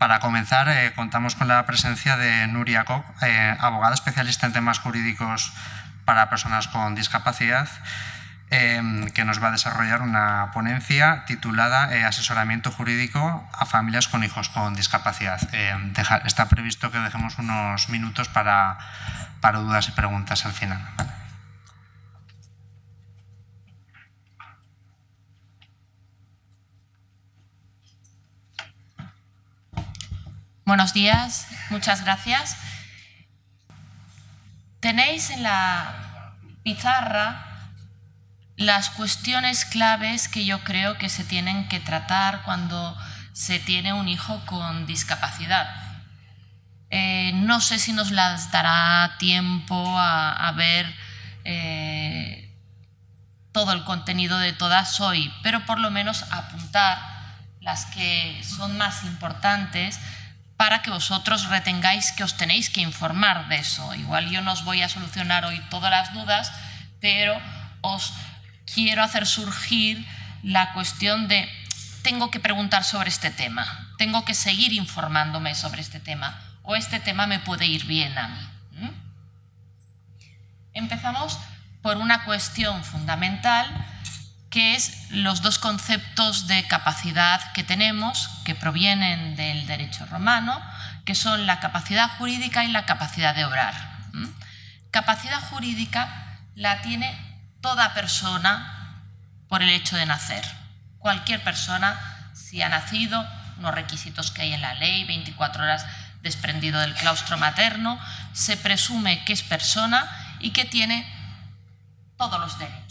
Para comenzar, contamos con la presencia de Nuria Koch, abogada especialista en temas jurídicos para personas con discapacidad, que nos va a desarrollar una ponencia titulada Asesoramiento jurídico a familias con hijos con discapacidad. Está previsto que dejemos unos minutos para dudas y preguntas al final. Buenos días, muchas gracias. Tenéis en la pizarra las cuestiones claves que yo creo que se tienen que tratar cuando se tiene un hijo con discapacidad. No sé si nos las dará tiempo a ver todo el contenido de todas hoy, pero por lo menos apuntar las que son más importantes para que vosotros retengáis que os tenéis que informar de eso. Igual yo no os voy a solucionar hoy todas las dudas, pero os quiero hacer surgir la cuestión de tengo que preguntar sobre este tema, tengo que seguir informándome sobre este tema, o este tema me puede ir bien a mí. Empezamos por una cuestión fundamental, que es los dos conceptos de capacidad que tenemos, que provienen del derecho romano, que son la capacidad jurídica y la capacidad de obrar. Capacidad jurídica la tiene toda persona por el hecho de nacer. Cualquier persona, si ha nacido, unos requisitos que hay en la ley, 24 horas desprendido del claustro materno, se presume que es persona y que tiene todos los derechos.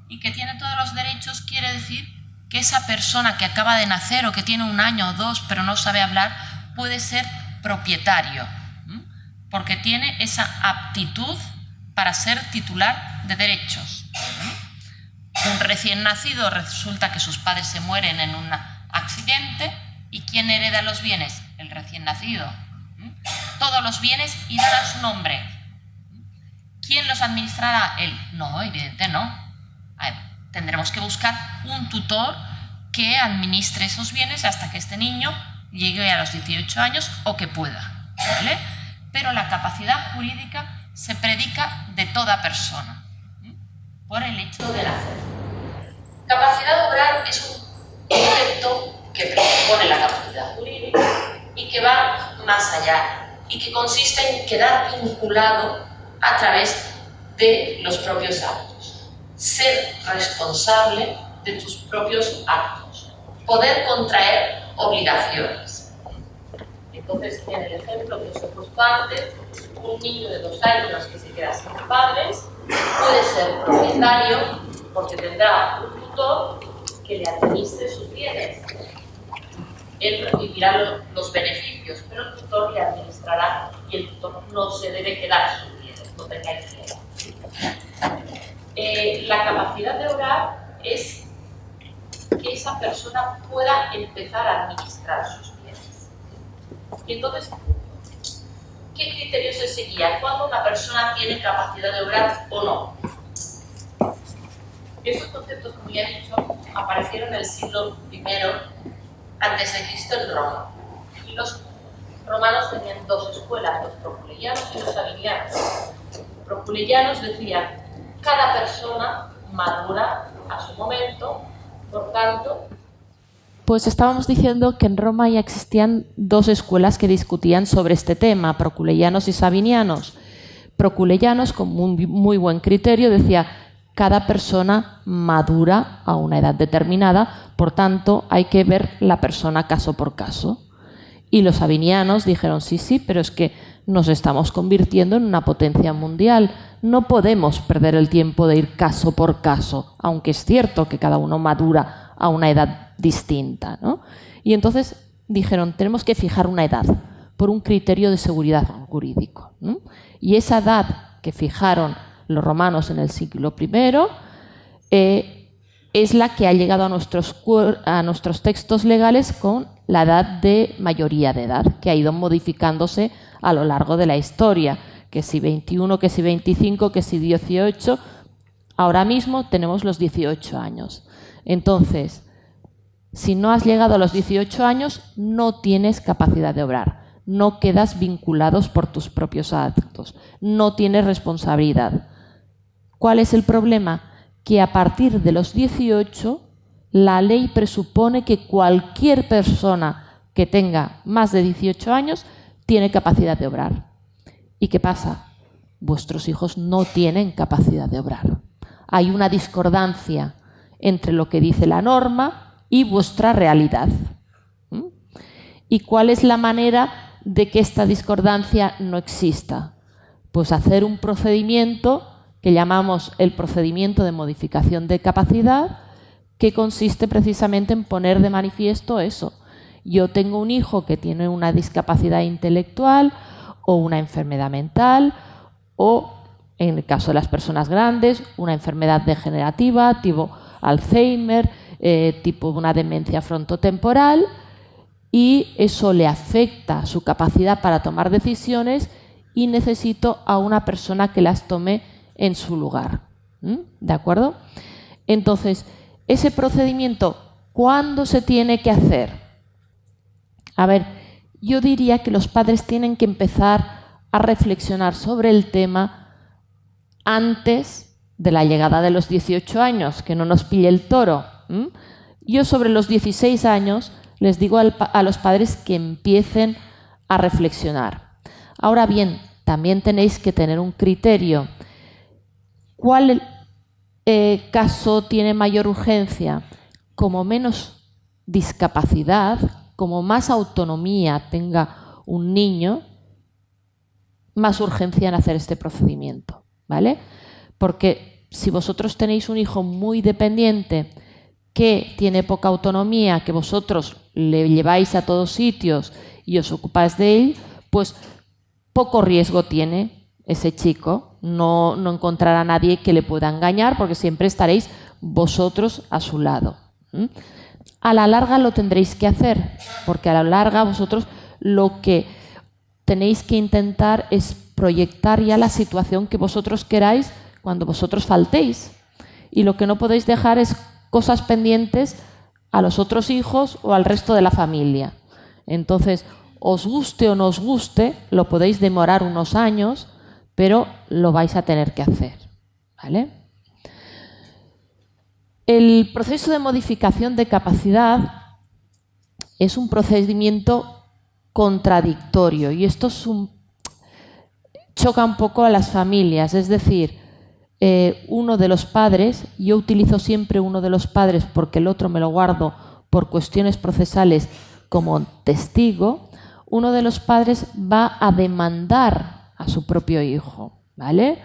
Y que tiene todos los derechos quiere decir que esa persona que acaba de nacer o que tiene 1 año o 2 pero no sabe hablar puede ser propietario, porque tiene esa aptitud para ser titular de derechos. Un recién nacido resulta que sus padres se mueren en un accidente y ¿quién hereda los bienes? El recién nacido. Todos los bienes irán a su nombre. ¿Quién los administrará? Él. No, evidente no. Tendremos que buscar un tutor que administre esos bienes hasta que este niño llegue a los 18 años o que pueda, ¿vale? Pero la capacidad jurídica se predica de toda persona, por el hecho de nacer. Capacidad de obrar es un concepto que presupone la capacidad jurídica y que va más allá y que consiste en quedar vinculado a través de los propios actos. Ser responsable de tus propios actos, poder contraer obligaciones. Entonces, en el ejemplo que os he puesto antes, un niño de 2 años que se queda sin padres puede ser propietario porque tendrá un tutor que le administre sus bienes. Él recibirá los beneficios, pero el tutor le administrará y el tutor no se debe quedar sus bienes, no tengáis miedo. La capacidad de obrar es que esa persona pueda empezar a administrar sus bienes. Y entonces, ¿qué criterios se seguían cuando una persona tiene capacidad de obrar o no? Estos conceptos, como ya he dicho, aparecieron en el siglo I a.C. en Roma. Y los romanos tenían 2 escuelas, los proculeyanos y los sabinianos. Los proculeyanos decían cada persona madura a su momento, por tanto. Pues estábamos diciendo que en Roma ya existían 2 escuelas que discutían sobre este tema, proculeyanos y sabinianos. Proculeyanos, con muy buen criterio, decía cada persona madura a una edad determinada, por tanto hay que ver la persona caso por caso. Y los sabinianos dijeron sí, pero es que nos estamos convirtiendo en una potencia mundial. No podemos perder el tiempo de ir caso por caso, aunque es cierto que cada uno madura a una edad distinta, ¿no? Y entonces dijeron, tenemos que fijar una edad por un criterio de seguridad jurídico, ¿no? Y esa edad que fijaron los romanos en el siglo I es la que ha llegado a nuestros textos legales con la edad de mayoría de edad, que ha ido modificándose a lo largo de la historia, que si 21, que si 25, que si 18, ahora mismo tenemos los 18 años. Entonces, Si no has llegado a los 18 años, no tienes capacidad de obrar. No quedas vinculados por tus propios actos. No tienes responsabilidad. ¿Cuál es el problema? Que a partir de los 18, la ley presupone que cualquier persona que tenga más de 18 años tiene capacidad de obrar. ¿Y qué pasa? Vuestros hijos no tienen capacidad de obrar. Hay una discordancia entre lo que dice la norma y vuestra realidad. ¿Y cuál es la manera de que esta discordancia no exista? Pues hacer un procedimiento que llamamos el procedimiento de modificación de capacidad, que consiste precisamente en poner de manifiesto eso. Yo tengo un hijo que tiene una discapacidad intelectual o una enfermedad mental o, en el caso de las personas grandes, una enfermedad degenerativa tipo Alzheimer, tipo una demencia frontotemporal, y eso le afecta su capacidad para tomar decisiones y necesito a una persona que las tome en su lugar. ¿De acuerdo? Entonces, ese procedimiento, ¿cuándo se tiene que hacer? A ver, yo diría que los padres tienen que empezar a reflexionar sobre el tema antes de la llegada de los 18 años, que no nos pille el toro. Yo sobre los 16 años les digo a los padres que empiecen a reflexionar. Ahora bien, también tenéis que tener un criterio. ¿Cuál caso tiene mayor urgencia? Como menos discapacidad, como más autonomía tenga un niño, más urgencia en hacer este procedimiento, ¿vale? Porque si vosotros tenéis un hijo muy dependiente que tiene poca autonomía, que vosotros le lleváis a todos sitios y os ocupáis de él, pues poco riesgo tiene ese chico. No encontrará a nadie que le pueda engañar porque siempre estaréis vosotros a su lado. A la larga lo tendréis que hacer, porque a la larga vosotros lo que tenéis que intentar es proyectar ya la situación que vosotros queráis cuando vosotros faltéis. Y lo que no podéis dejar es cosas pendientes a los otros hijos o al resto de la familia. Entonces, os guste o no os guste, lo podéis demorar unos años, pero lo vais a tener que hacer, ¿vale? El proceso de modificación de capacidad es un procedimiento contradictorio y esto choca un poco a las familias, es decir, uno de los padres, yo utilizo siempre uno de los padres porque el otro me lo guardo por cuestiones procesales como testigo, uno de los padres va a demandar a su propio hijo, ¿vale?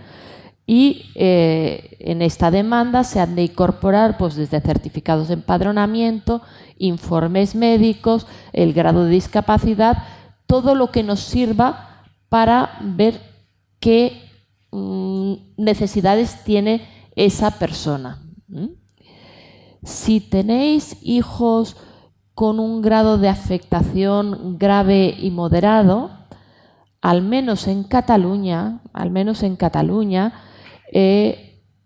Y en esta demanda se han de incorporar pues, desde certificados de empadronamiento, informes médicos, el grado de discapacidad, todo lo que nos sirva para ver qué necesidades tiene esa persona. Si tenéis hijos con un grado de afectación grave y moderado, al menos en Cataluña,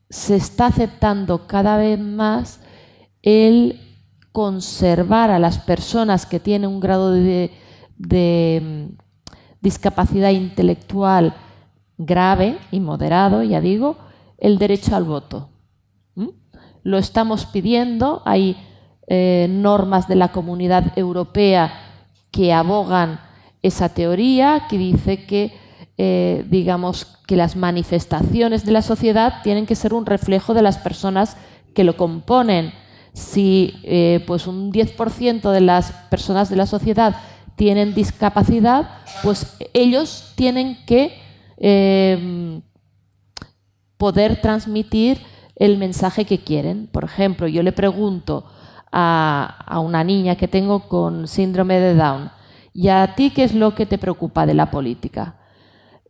se está aceptando cada vez más el conservar a las personas que tienen un grado de discapacidad intelectual grave y moderado, ya digo, el derecho al voto. Lo estamos pidiendo, hay normas de la Comunidad Europea que abogan esa teoría, que dice que digamos que las manifestaciones de la sociedad tienen que ser un reflejo de las personas que lo componen. Si pues un 10% de las personas de la sociedad tienen discapacidad, pues ellos tienen que poder transmitir el mensaje que quieren. Por ejemplo, yo le pregunto a una niña que tengo con síndrome de Down, ¿y a ti qué es lo que te preocupa de la política?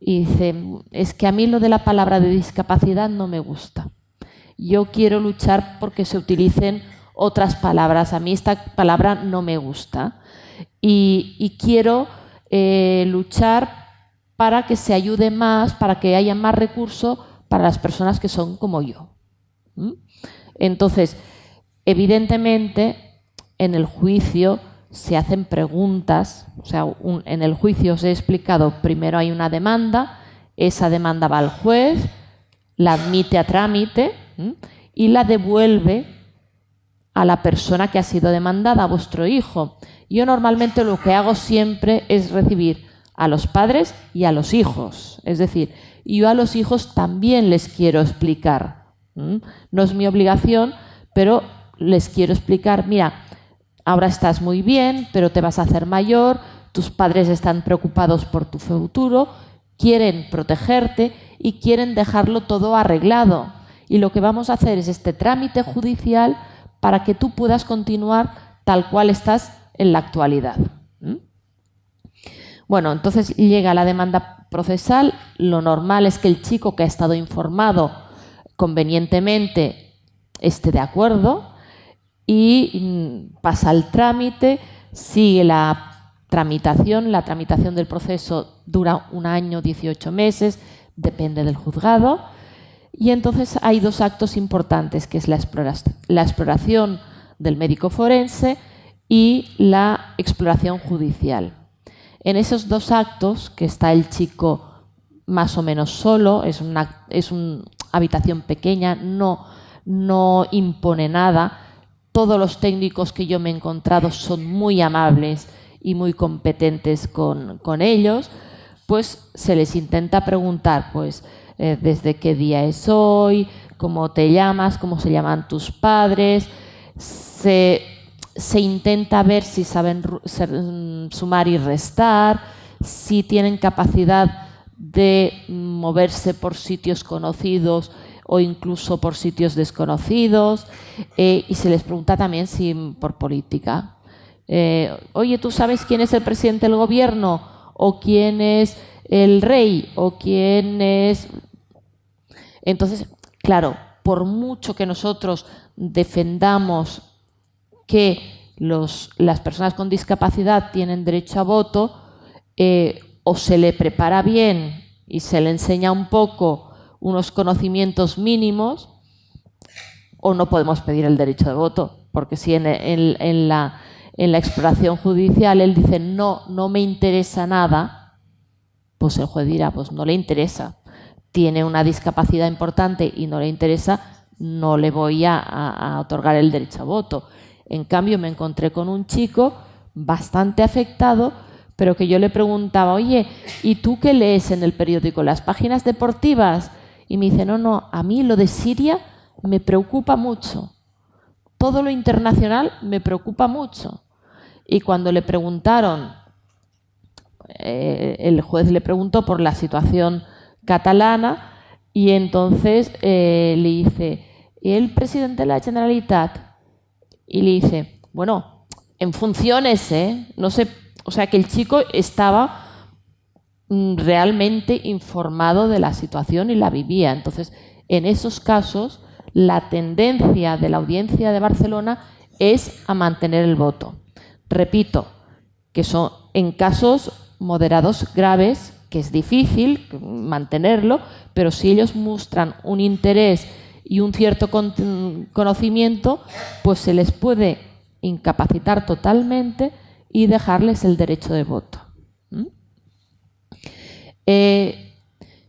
Y dice, es que a mí lo de la palabra de discapacidad no me gusta. Yo quiero luchar porque se utilicen otras palabras. A mí esta palabra no me gusta. Y quiero luchar para que se ayude más, para que haya más recursos para las personas que son como yo. Entonces, evidentemente, en el juicio se hacen preguntas, o sea, en el juicio os he explicado, primero hay una demanda, esa demanda va al juez, la admite a trámite y la devuelve a la persona que ha sido demandada, a vuestro hijo. Yo normalmente lo que hago siempre es recibir a los padres y a los hijos. Es decir, yo a los hijos también les quiero explicar. No es mi obligación, pero les quiero explicar, mira, ahora estás muy bien, pero te vas a hacer mayor, tus padres están preocupados por tu futuro, quieren protegerte y quieren dejarlo todo arreglado. Y lo que vamos a hacer es este trámite judicial para que tú puedas continuar tal cual estás en la actualidad. Bueno, entonces llega la demanda procesal. Lo normal es que el chico que ha estado informado convenientemente esté de acuerdo y pasa el trámite, sigue la tramitación. La tramitación del proceso dura 1 año, 18 meses, depende del juzgado. Y entonces hay 2 actos importantes, que es la exploración del médico forense y la exploración judicial. En esos 2 actos, que está el chico más o menos solo, es una habitación pequeña, no impone nada. Todos los técnicos que yo me he encontrado son muy amables y muy competentes con ellos. Pues se les intenta preguntar, pues, desde qué día es hoy, cómo te llamas, cómo se llaman tus padres. Se intenta ver si saben sumar y restar, si tienen capacidad de moverse por sitios conocidos o incluso por sitios desconocidos, y se les pregunta también si por política. Oye, ¿tú sabes quién es el presidente del gobierno? ¿O quién es el rey? ¿O quién es...? Entonces, claro, por mucho que nosotros defendamos que las personas con discapacidad tienen derecho a voto, o se le prepara bien y se le enseña un poco unos conocimientos mínimos, o no podemos pedir el derecho de voto, porque si en la exploración judicial él dice no me interesa nada, pues el juez dirá, pues no le interesa, tiene una discapacidad importante y no le interesa, no le voy a otorgar el derecho a voto. En cambio, me encontré con un chico bastante afectado, pero que yo le preguntaba, oye, ¿y tú qué lees en el periódico? ¿Las páginas deportivas? Y me dice, no, a mí lo de Siria me preocupa mucho. Todo lo internacional me preocupa mucho. Y cuando le preguntaron, el juez le preguntó por la situación catalana, y entonces le dice, ¿el presidente de la Generalitat? Y le dice, bueno, en funciones, no sé, o sea que el chico estaba realmente informado de la situación y la vivía. Entonces, en esos casos, la tendencia de la Audiencia de Barcelona es a mantener el voto. Repito, que son en casos moderados graves, que es difícil mantenerlo, pero si ellos muestran un interés y un cierto conocimiento, pues se les puede incapacitar totalmente y dejarles el derecho de voto.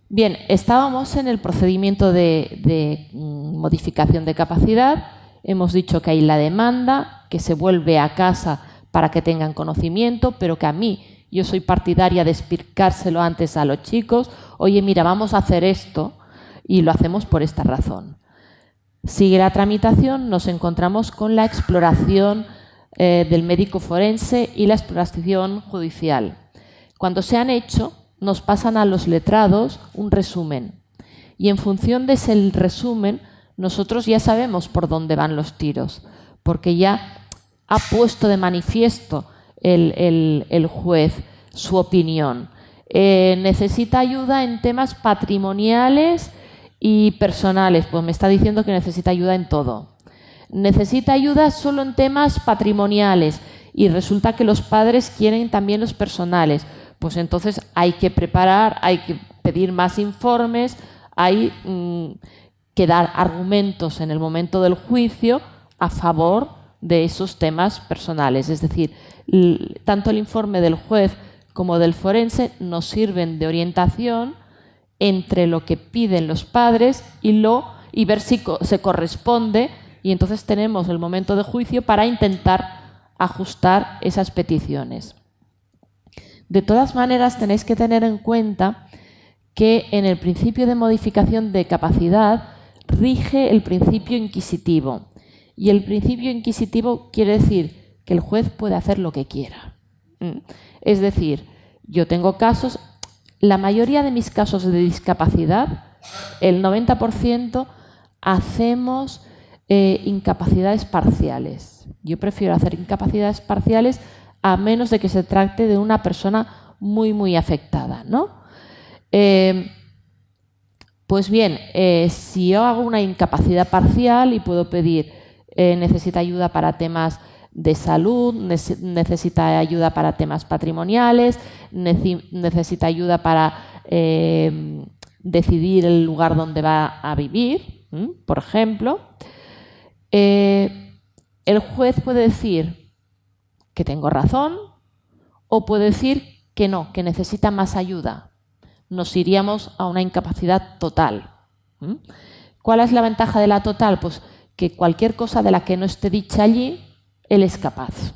Bien, estábamos en el procedimiento de modificación de capacidad. Hemos dicho que hay la demanda, que se vuelve a casa para que tengan conocimiento, pero que a mí, yo soy partidaria de explicárselo antes a los chicos. Oye, mira, vamos a hacer esto y lo hacemos por esta razón. Sigue la tramitación, nos encontramos con la exploración del médico forense y la exploración judicial. Cuando se han hecho, nos pasan a los letrados un resumen. Y en función de ese resumen, nosotros ya sabemos por dónde van los tiros, porque ya ha puesto de manifiesto el juez su opinión. Necesita ayuda en temas patrimoniales y personales, pues me está diciendo que necesita ayuda en todo. Necesita ayuda solo en temas patrimoniales y resulta que los padres quieren también los personales. Pues entonces hay que preparar, hay que pedir más informes, hay que dar argumentos en el momento del juicio a favor de esos temas personales. Es decir, tanto el informe del juez como del forense nos sirven de orientación entre lo que piden los padres y ver si se corresponde, y entonces tenemos el momento de juicio para intentar ajustar esas peticiones. De todas maneras, tenéis que tener en cuenta que en el principio de modificación de capacidad rige el principio inquisitivo. Y el principio inquisitivo quiere decir que el juez puede hacer lo que quiera. Es decir, yo tengo casos, la mayoría de mis casos de discapacidad, el 90%, hacemos incapacidades parciales. Yo prefiero hacer incapacidades parciales a menos de que se trate de una persona muy afectada, ¿no? Pues bien, si yo hago una incapacidad parcial y puedo pedir, necesita ayuda para temas de salud, necesita ayuda para temas patrimoniales, necesita ayuda para decidir el lugar donde va a vivir, por ejemplo, el juez puede decir que tengo razón o puede decir que no, que necesita más ayuda. Nos iríamos a una incapacidad total. ¿Cuál es la ventaja de la total? Pues que cualquier cosa de la que no esté dicha allí, él es capaz.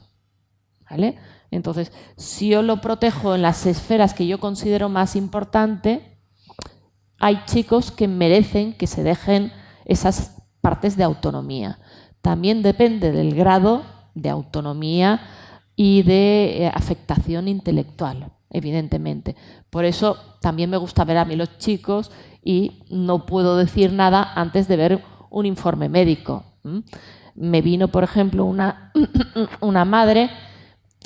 ¿Vale? Entonces, si yo lo protejo en las esferas que yo considero más importantes, hay chicos que merecen que se dejen esas partes de autonomía. También depende del grado de autonomía y de afectación intelectual, evidentemente. Por eso también me gusta ver a mí los chicos y no puedo decir nada antes de ver un informe médico. Me vino, por ejemplo, una madre,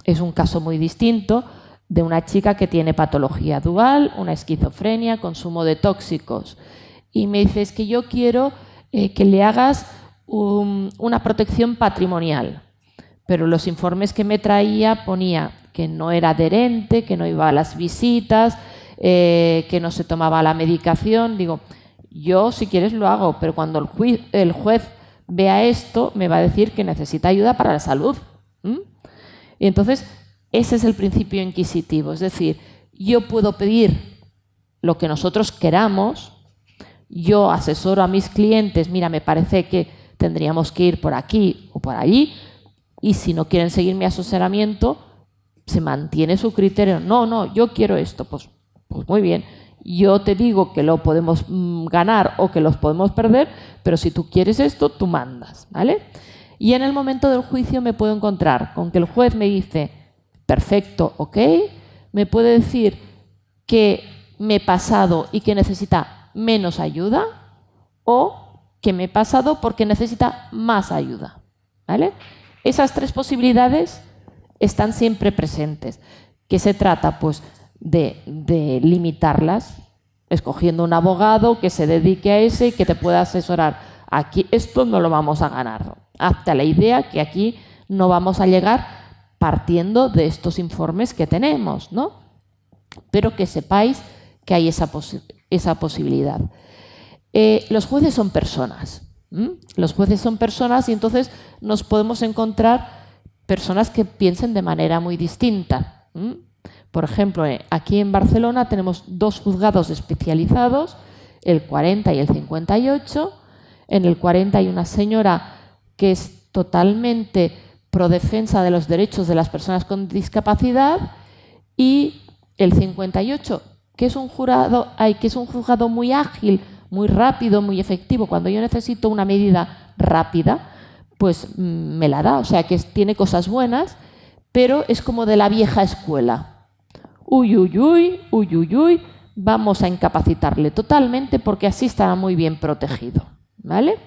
es un caso muy distinto, de una chica que tiene patología dual, una esquizofrenia, consumo de tóxicos. Y me dice, es que yo quiero que le hagas una protección patrimonial. Pero los informes que me traía ponía que no era adherente, que no iba a las visitas, que no se tomaba la medicación. Digo, yo si quieres lo hago, pero cuando el juez vea esto me va a decir que necesita ayuda para la salud. Y entonces ese es el principio inquisitivo. Es decir, yo puedo pedir lo que nosotros queramos, yo asesoro a mis clientes, mira, me parece que tendríamos que ir por aquí o por allí, y si no quieren seguir mi asesoramiento, se mantiene su criterio. No, yo quiero esto. Pues muy bien, yo te digo que lo podemos ganar o que los podemos perder, pero si tú quieres esto, tú mandas, ¿vale? Y en el momento del juicio me puedo encontrar con que el juez me dice, perfecto, ok, me puede decir que me he pasado y que necesita menos ayuda o que me he pasado porque necesita más ayuda, ¿vale? Esas tres posibilidades están siempre presentes. ¿Qué se trata? Pues de limitarlas, escogiendo un abogado que se dedique a ese y que te pueda asesorar. Aquí esto no lo vamos a ganar. Hazte la idea que aquí no vamos a llegar partiendo de estos informes que tenemos, ¿no? Pero que sepáis que hay esa posibilidad. Los jueces son personas. Los jueces son personas y entonces nos podemos encontrar personas que piensen de manera muy distinta. Por ejemplo, aquí en Barcelona tenemos dos juzgados especializados, el 40 y el 58. En el 40 hay una señora que es totalmente pro defensa de los derechos de las personas con discapacidad, y el 58, que es un juzgado muy ágil, muy rápido, muy efectivo. Cuando yo necesito una medida rápida, pues me la da. O sea, que tiene cosas buenas, pero es como de la vieja escuela. Uy, vamos a incapacitarle totalmente porque así estará muy bien protegido, ¿vale?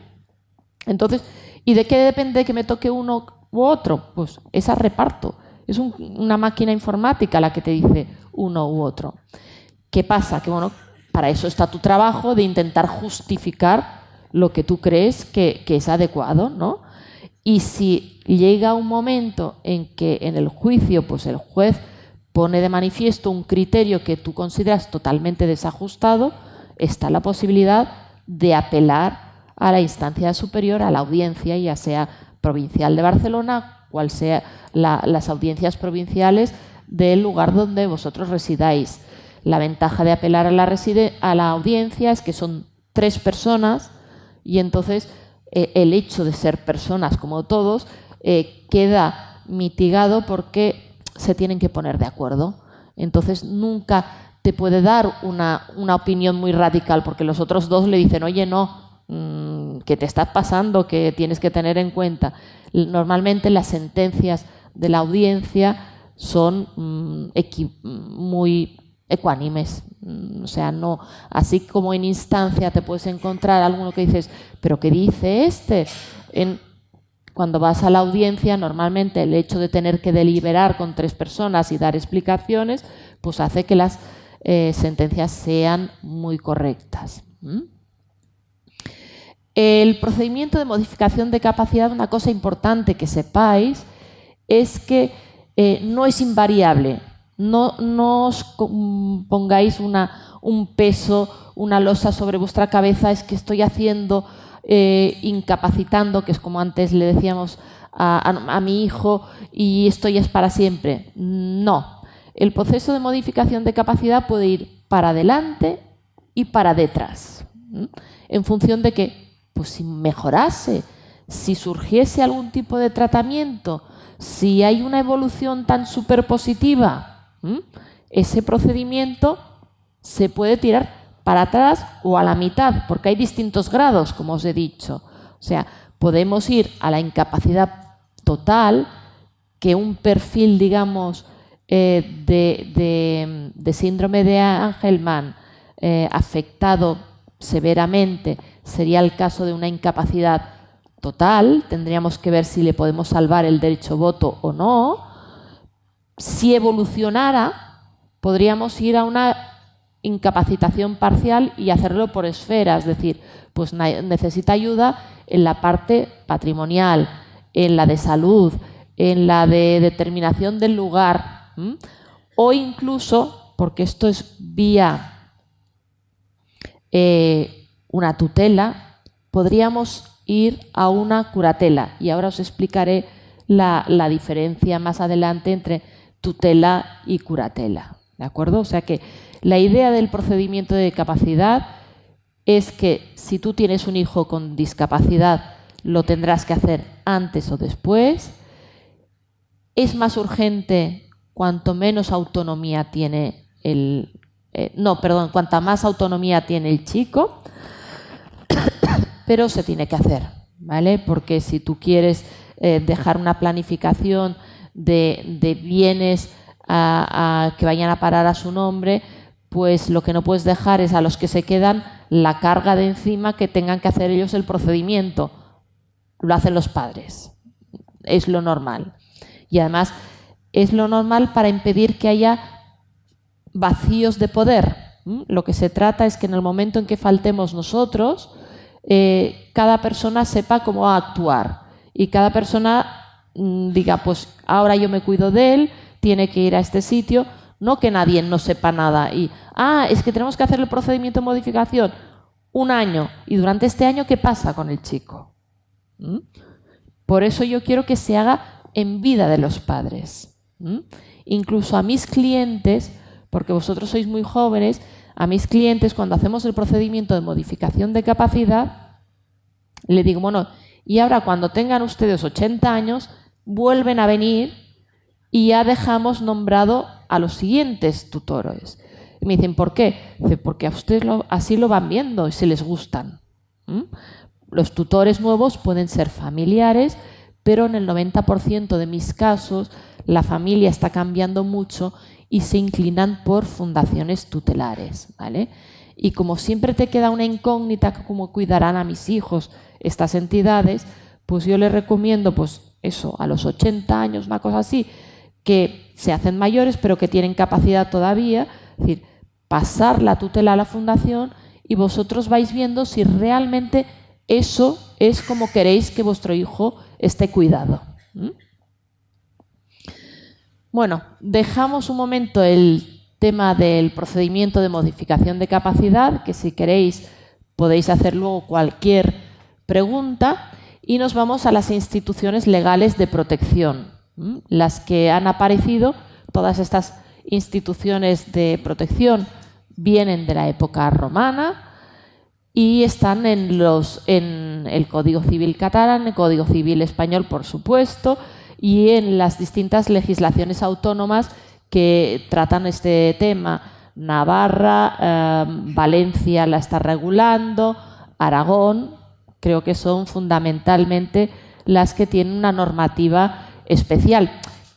Entonces, ¿y de qué depende que me toque uno u otro? Pues es a reparto. Es una máquina informática la que te dice uno u otro. ¿Qué pasa? Que bueno, para eso está tu trabajo de intentar justificar lo que tú crees que es adecuado, ¿no? Y si llega un momento en que en el juicio pues el juez pone de manifiesto un criterio que tú consideras totalmente desajustado, está la posibilidad de apelar a la instancia superior, a la audiencia, ya sea provincial de Barcelona, cual sea las audiencias provinciales del lugar donde vosotros residáis. La ventaja de apelar a la audiencia es que son 3 personas y entonces el hecho de ser personas como todos queda mitigado porque se tienen que poner de acuerdo. Entonces nunca te puede dar una opinión muy radical porque los otros 2 le dicen, oye, no, que te estás pasando, que tienes que tener en cuenta. Normalmente las sentencias de la audiencia son muy ecuánimes, o sea, no, así como en instancia te puedes encontrar alguno que dices, pero ¿qué dice este? Cuando vas a la audiencia, normalmente el hecho de tener que deliberar con 3 personas y dar explicaciones, pues hace que las sentencias sean muy correctas. El procedimiento de modificación de capacidad, una cosa importante que sepáis, es que no es invariable. No os pongáis un peso, una losa sobre vuestra cabeza, es que estoy haciendo, incapacitando, que es como antes le decíamos a mi hijo, y esto ya es para siempre. No. El proceso de modificación de capacidad puede ir para adelante y para detrás, en función de que, pues si mejorase, si surgiese algún tipo de tratamiento, si hay una evolución tan superpositiva, ese procedimiento se puede tirar para atrás o a la mitad, porque hay distintos grados, como os he dicho. O sea, podemos ir a la incapacidad total, que un perfil, digamos, de síndrome de Angelman afectado severamente sería el caso de una incapacidad total. Tendríamos que ver si le podemos salvar el derecho a voto o no. Si evolucionara, podríamos ir a una incapacitación parcial y hacerlo por esferas, es decir, pues necesita ayuda en la parte patrimonial, en la de salud, en la de determinación del lugar, o incluso, porque esto es vía una tutela, podríamos ir a una curatela, y ahora os explicaré la diferencia más adelante entre tutela y curatela, ¿de acuerdo? O sea que la idea del procedimiento de capacidad es que si tú tienes un hijo con discapacidad, lo tendrás que hacer antes o después. Es más urgente cuanto menos autonomía tiene cuanta más autonomía tiene el chico, pero se tiene que hacer, ¿vale? Porque si tú quieres dejar una planificación de bienes que vayan a parar a su nombre, pues lo que no puedes dejar es a los que se quedan la carga de encima que tengan que hacer ellos el procedimiento. Lo hacen los padres. Es lo normal. Y además es lo normal para impedir que haya vacíos de poder. Lo que se trata es que en el momento en que faltemos nosotros, cada persona sepa cómo actuar y cada persona diga, pues ahora yo me cuido de él, tiene que ir a este sitio, no que nadie no sepa nada y, es que tenemos que hacer el procedimiento de modificación 1 año y durante este año, ¿qué pasa con el chico? Por eso yo quiero que se haga en vida de los padres. Incluso a mis clientes, porque vosotros sois muy jóvenes, a mis clientes cuando hacemos el procedimiento de modificación de capacidad, le digo, bueno, y ahora cuando tengan ustedes 80 años, vuelven a venir y ya dejamos nombrado a los siguientes tutores. Y me dicen, ¿por qué? Dice, porque a ustedes así lo van viendo y se les gustan. Los tutores nuevos pueden ser familiares, pero en el 90% de mis casos la familia está cambiando mucho y se inclinan por fundaciones tutelares, ¿vale? Y como siempre te queda una incógnita, cómo cuidarán a mis hijos estas entidades, pues yo les recomiendo, pues eso, a los 80 años, una cosa así, que se hacen mayores pero que tienen capacidad todavía, es decir, pasar la tutela a la fundación y vosotros vais viendo si realmente eso es como queréis que vuestro hijo esté cuidado. Bueno, dejamos un momento el tema del procedimiento de modificación de capacidad, que si queréis podéis hacer luego cualquier pregunta, y nos vamos a las instituciones legales de protección. Las que han aparecido, todas estas instituciones de protección vienen de la época romana y están en el Código Civil catalán, el Código Civil español, por supuesto, y en las distintas legislaciones autónomas que tratan este tema. Navarra, Valencia la está regulando, Aragón, creo que son fundamentalmente las que tienen una normativa especial,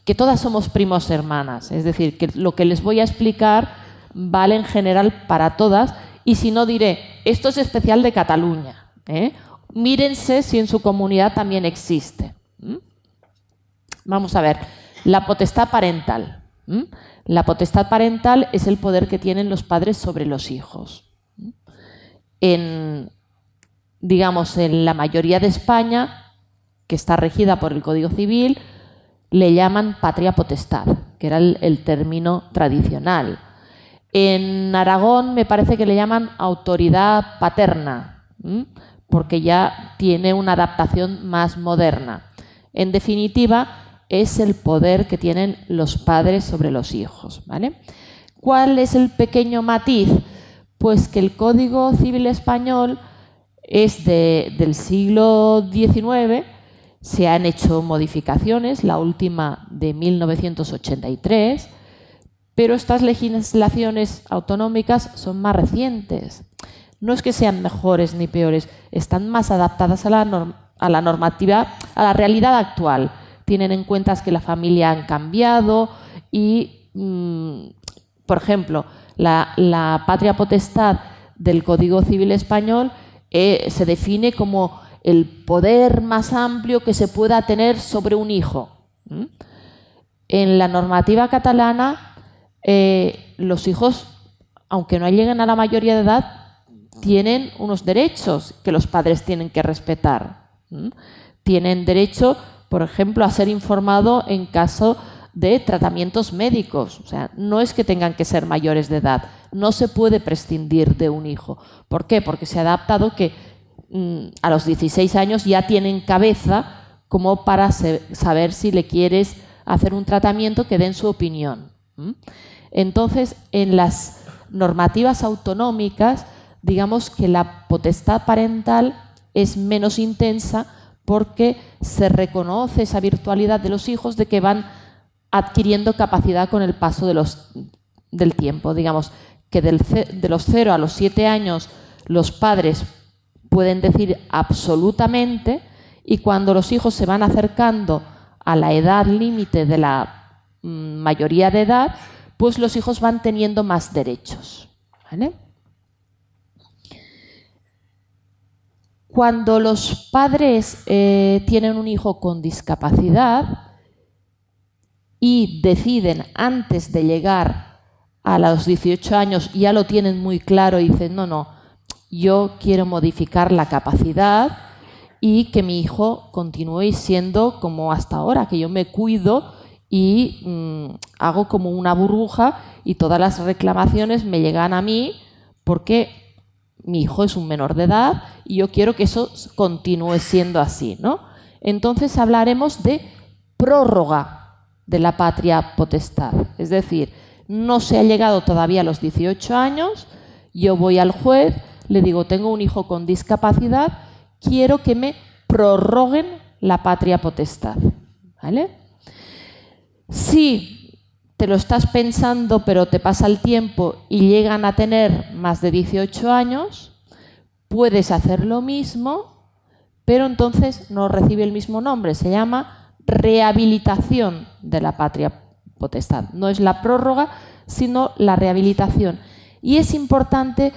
que todas somos primos hermanas, es decir, que lo que les voy a explicar vale en general para todas, y si no diré, esto es especial de Cataluña, mírense si en su comunidad también existe. Vamos a ver, la potestad parental. La potestad parental es el poder que tienen los padres sobre los hijos. Digamos, en la mayoría de España, que está regida por el Código Civil, le llaman patria potestad, que era el término tradicional. En Aragón me parece que le llaman autoridad paterna, porque ya tiene una adaptación más moderna. En definitiva, es el poder que tienen los padres sobre los hijos, ¿vale? ¿Cuál es el pequeño matiz? Pues que el Código Civil español es del siglo XIX, se han hecho modificaciones, la última de 1983, pero estas legislaciones autonómicas son más recientes. No es que sean mejores ni peores, están más adaptadas a la normativa, a la realidad actual. Tienen en cuenta que la familia han cambiado y, por ejemplo, la patria potestad del Código Civil español se define como el poder más amplio que se pueda tener sobre un hijo. En la normativa catalana, los hijos, aunque no lleguen a la mayoría de edad, tienen unos derechos que los padres tienen que respetar. Tienen derecho, por ejemplo, a ser informado en caso de tratamientos médicos. O sea, no es que tengan que ser mayores de edad, no se puede prescindir de un hijo. ¿Por qué? Porque se ha adaptado que a los 16 años ya tienen cabeza como para saber si le quieres hacer un tratamiento que den su opinión. Entonces, en las normativas autonómicas, digamos que la potestad parental es menos intensa porque se reconoce esa virtualidad de los hijos de que van adquiriendo capacidad con el paso del tiempo. Digamos que de los 0 a los 7 años los padres pueden decir absolutamente, y cuando los hijos se van acercando a la edad límite de la mayoría de edad, pues los hijos van teniendo más derechos, ¿vale? Cuando los padres tienen un hijo con discapacidad y deciden antes de llegar a los 18 años, ya lo tienen muy claro y dicen, no, yo quiero modificar la capacidad y que mi hijo continúe siendo como hasta ahora, que yo me cuido y hago como una burbuja y todas las reclamaciones me llegan a mí porque mi hijo es un menor de edad y yo quiero que eso continúe siendo así, ¿no? Entonces hablaremos de prórroga de la patria potestad. Es decir, no se ha llegado todavía a los 18 años, yo voy al juez, le digo, tengo un hijo con discapacidad, quiero que me prorroguen la patria potestad, ¿vale? Si te lo estás pensando pero te pasa el tiempo y llegan a tener más de 18 años, puedes hacer lo mismo, pero entonces no recibe el mismo nombre, se llama rehabilitación de la patria potestad. No es la prórroga, sino la rehabilitación. Y es importante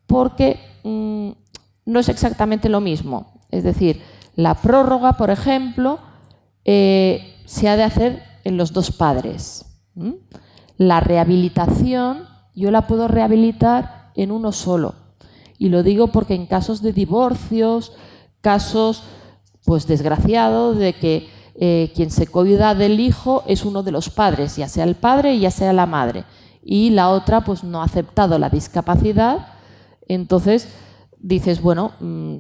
porque no es exactamente lo mismo. Es decir, la prórroga, por ejemplo, se ha de hacer en los dos padres. La rehabilitación yo la puedo rehabilitar en uno solo. Y lo digo porque en casos de divorcios, casos pues desgraciados de que quien se cuida del hijo es uno de los padres, ya sea el padre ya sea la madre, y la otra pues no ha aceptado la discapacidad, entonces dices, bueno,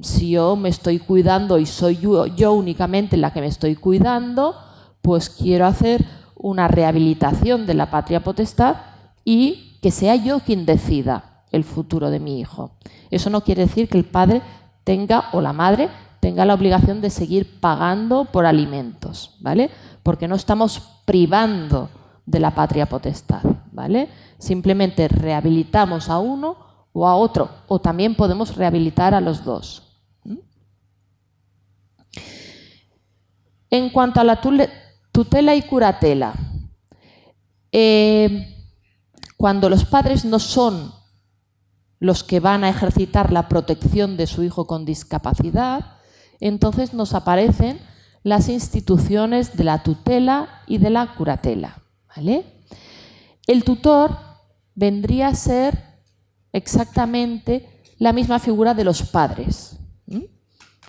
si yo me estoy cuidando y soy yo únicamente la que me estoy cuidando, pues quiero hacer una rehabilitación de la patria potestad y que sea yo quien decida el futuro de mi hijo. Eso no quiere decir que el padre tenga o la madre tenga la obligación de seguir pagando por alimentos, ¿vale? Porque no estamos privando de la patria potestad, ¿vale? Simplemente rehabilitamos a uno o a otro, o también podemos rehabilitar a los dos. En cuanto a la tutela y curatela, cuando los padres no son los que van a ejercitar la protección de su hijo con discapacidad, entonces nos aparecen las instituciones de la tutela y de la curatela, ¿vale? El tutor vendría a ser exactamente la misma figura de los padres.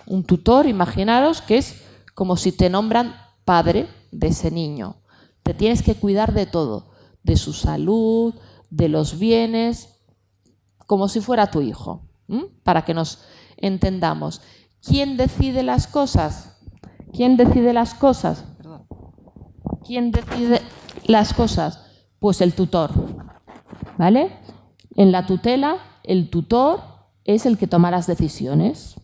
Un tutor, imaginaros que es como si te nombran padre de ese niño. Te tienes que cuidar de todo, de su salud, de los bienes, como si fuera tu hijo, para que nos entendamos. ¿Quién decide las cosas? ¿Quién decide las cosas? Perdón. ¿Quién decide las cosas? Pues el tutor, ¿vale? En la tutela, el tutor es el que toma las decisiones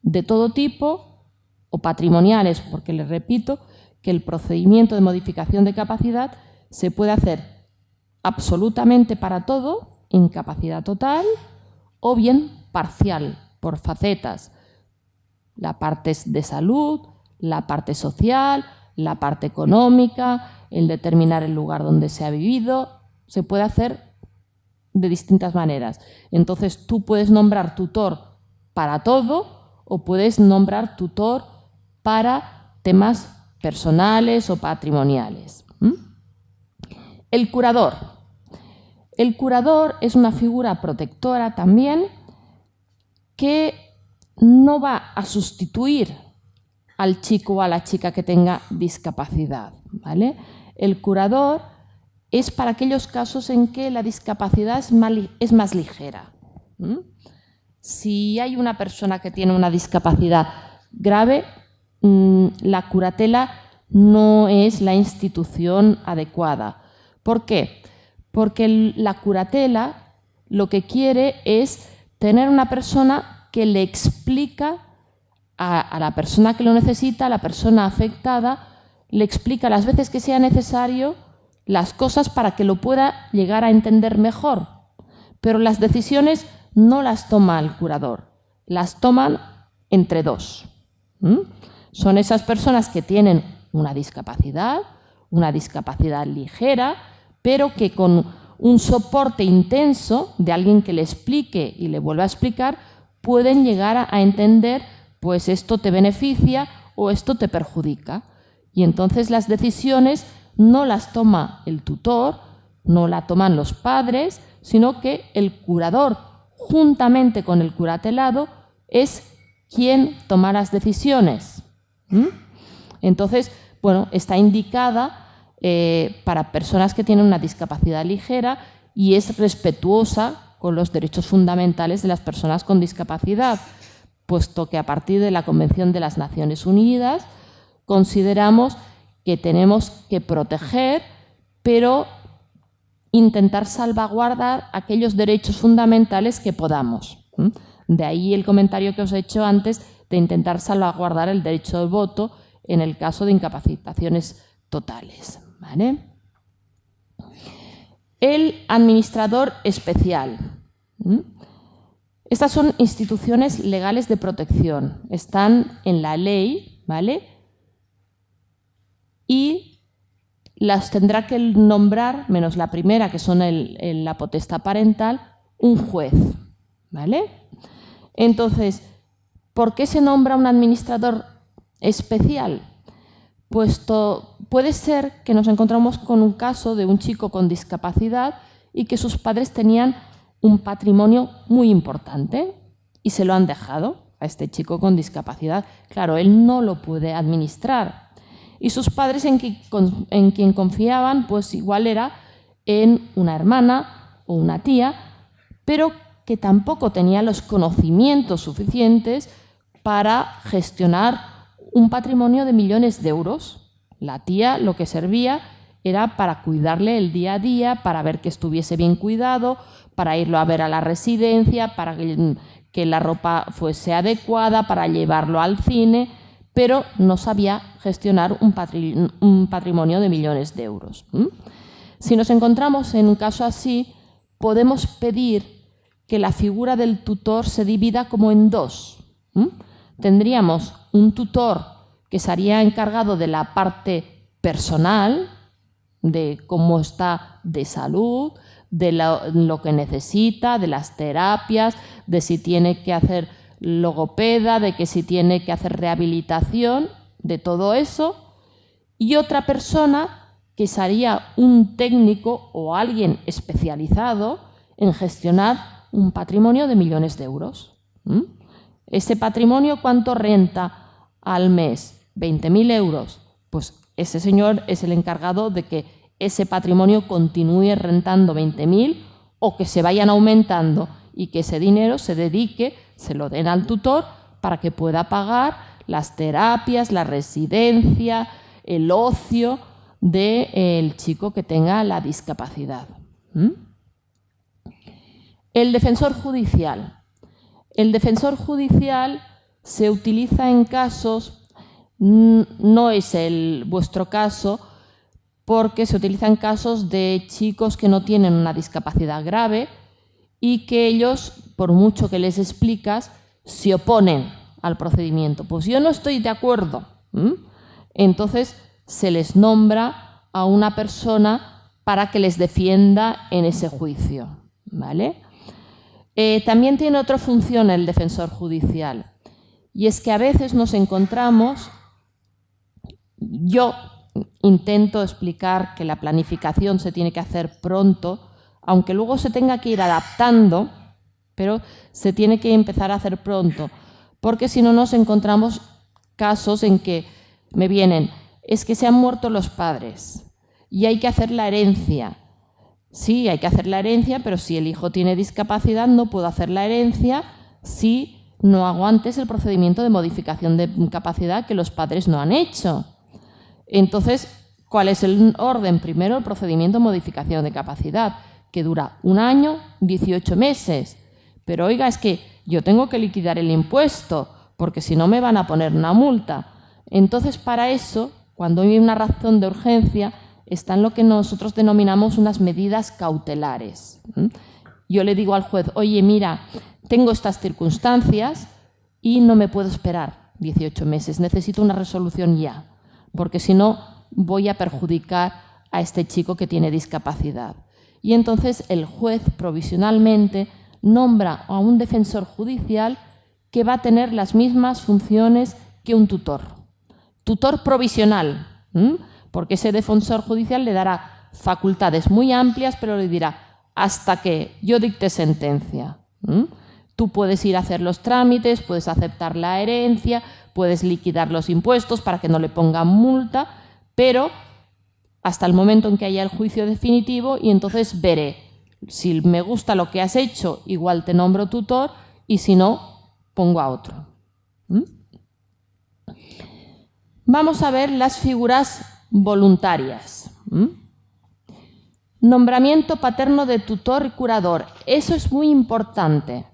de todo tipo o patrimoniales, porque les repito que el procedimiento de modificación de capacidad se puede hacer absolutamente para todo, incapacidad total, o bien parcial, por facetas. La parte de salud, la parte social, la parte económica, el determinar el lugar donde se ha vivido, se puede hacer de distintas maneras. Entonces tú puedes nombrar tutor para todo o puedes nombrar tutor para temas personales o patrimoniales. El curador. El curador es una figura protectora también que no va a sustituir al chico o a la chica que tenga discapacidad, ¿vale? El curador es para aquellos casos en que la discapacidad es más ligera. Si hay una persona que tiene una discapacidad grave, la curatela no es la institución adecuada. ¿Por qué? Porque la curatela lo que quiere es tener una persona que le explica a la persona que lo necesita, a la persona afectada, le explica las veces que sea necesario las cosas para que lo pueda llegar a entender mejor. Pero las decisiones no las toma el curador, las toman entre dos. Son esas personas que tienen una discapacidad ligera, pero que con un soporte intenso de alguien que le explique y le vuelva a explicar, pueden llegar a entender, pues esto te beneficia o esto te perjudica. Y entonces las decisiones no las toma el tutor, no la toman los padres, sino que el curador, juntamente con el curatelado, es quien toma las decisiones. Entonces, bueno, está indicada para personas que tienen una discapacidad ligera y es respetuosa con los derechos fundamentales de las personas con discapacidad, puesto que a partir de la Convención de las Naciones Unidas consideramos que tenemos que proteger, pero intentar salvaguardar aquellos derechos fundamentales que podamos. De ahí el comentario que os he hecho antes de intentar salvaguardar el derecho al voto en el caso de incapacitaciones totales, ¿vale? El administrador especial. Estas son instituciones legales de protección, están en la ley, ¿vale? Y las tendrá que nombrar, menos la primera, que son la potestad parental, un juez, ¿vale? Entonces, ¿por qué se nombra un administrador especial? Pues puede ser que nos encontramos con un caso de un chico con discapacidad y que sus padres tenían un patrimonio muy importante y se lo han dejado a este chico con discapacidad. Claro, él no lo puede administrar. Y sus padres en quien confiaban, pues igual era en una hermana o una tía, pero que tampoco tenía los conocimientos suficientes para gestionar un patrimonio de millones de euros. La tía lo que servía era para cuidarle el día a día, para ver que estuviese bien cuidado, para irlo a ver a la residencia, para que la ropa fuese adecuada, para llevarlo al cine, pero no sabía gestionar un patrimonio de millones de euros. Si nos encontramos en un caso así, podemos pedir que la figura del tutor se divida como en dos. Tendríamos un tutor que sería encargado de la parte personal, de cómo está de salud, de lo que necesita, de las terapias, de si tiene que hacer logopeda, de que si tiene que hacer rehabilitación, de todo eso. Y otra persona que sería un técnico o alguien especializado en gestionar un patrimonio de millones de euros. Ese patrimonio, ¿cuánto renta al mes? 20.000 euros. Pues ese señor es el encargado de que ese patrimonio continúe rentando 20.000 o que se vayan aumentando y que ese dinero se dedique, se lo den al tutor para que pueda pagar las terapias, la residencia, el ocio del chico que tenga la discapacidad. El defensor judicial. El defensor judicial se utiliza en casos, no es vuestro caso, porque se utiliza en casos de chicos que no tienen una discapacidad grave y que ellos, por mucho que les explicas, se oponen al procedimiento. Pues yo no estoy de acuerdo. Entonces se les nombra a una persona para que les defienda en ese juicio, ¿vale? También tiene otra función el defensor judicial, y es que a veces nos encontramos, yo intento explicar que la planificación se tiene que hacer pronto, aunque luego se tenga que ir adaptando, pero se tiene que empezar a hacer pronto, porque si no nos encontramos casos en que me vienen, es que se han muerto los padres y hay que hacer la herencia. Sí, hay que hacer la herencia, pero si el hijo tiene discapacidad no puedo hacer la herencia si no hago antes el procedimiento de modificación de capacidad que los padres no han hecho. Entonces, ¿cuál es el orden? Primero, el procedimiento de modificación de capacidad, que dura 1 año, 18 meses. Pero oiga, es que yo tengo que liquidar el impuesto, porque si no me van a poner una multa. Entonces, para eso, cuando hay una razón de urgencia, están lo que nosotros denominamos unas medidas cautelares. Yo le digo al juez, oye, mira, tengo estas circunstancias y no me puedo esperar 18 meses, necesito una resolución ya, porque si no voy a perjudicar a este chico que tiene discapacidad. Y entonces el juez provisionalmente nombra a un defensor judicial que va a tener las mismas funciones que un tutor. Tutor provisional, porque ese defensor judicial le dará facultades muy amplias, pero le dirá hasta que yo dicte sentencia. Tú puedes ir a hacer los trámites, puedes aceptar la herencia, puedes liquidar los impuestos para que no le pongan multa, pero hasta el momento en que haya el juicio definitivo y entonces veré. Si me gusta lo que has hecho, igual te nombro tutor y si no, pongo a otro. Vamos a ver las figuras voluntarias. Nombramiento paterno de tutor y curador. Eso es muy importante.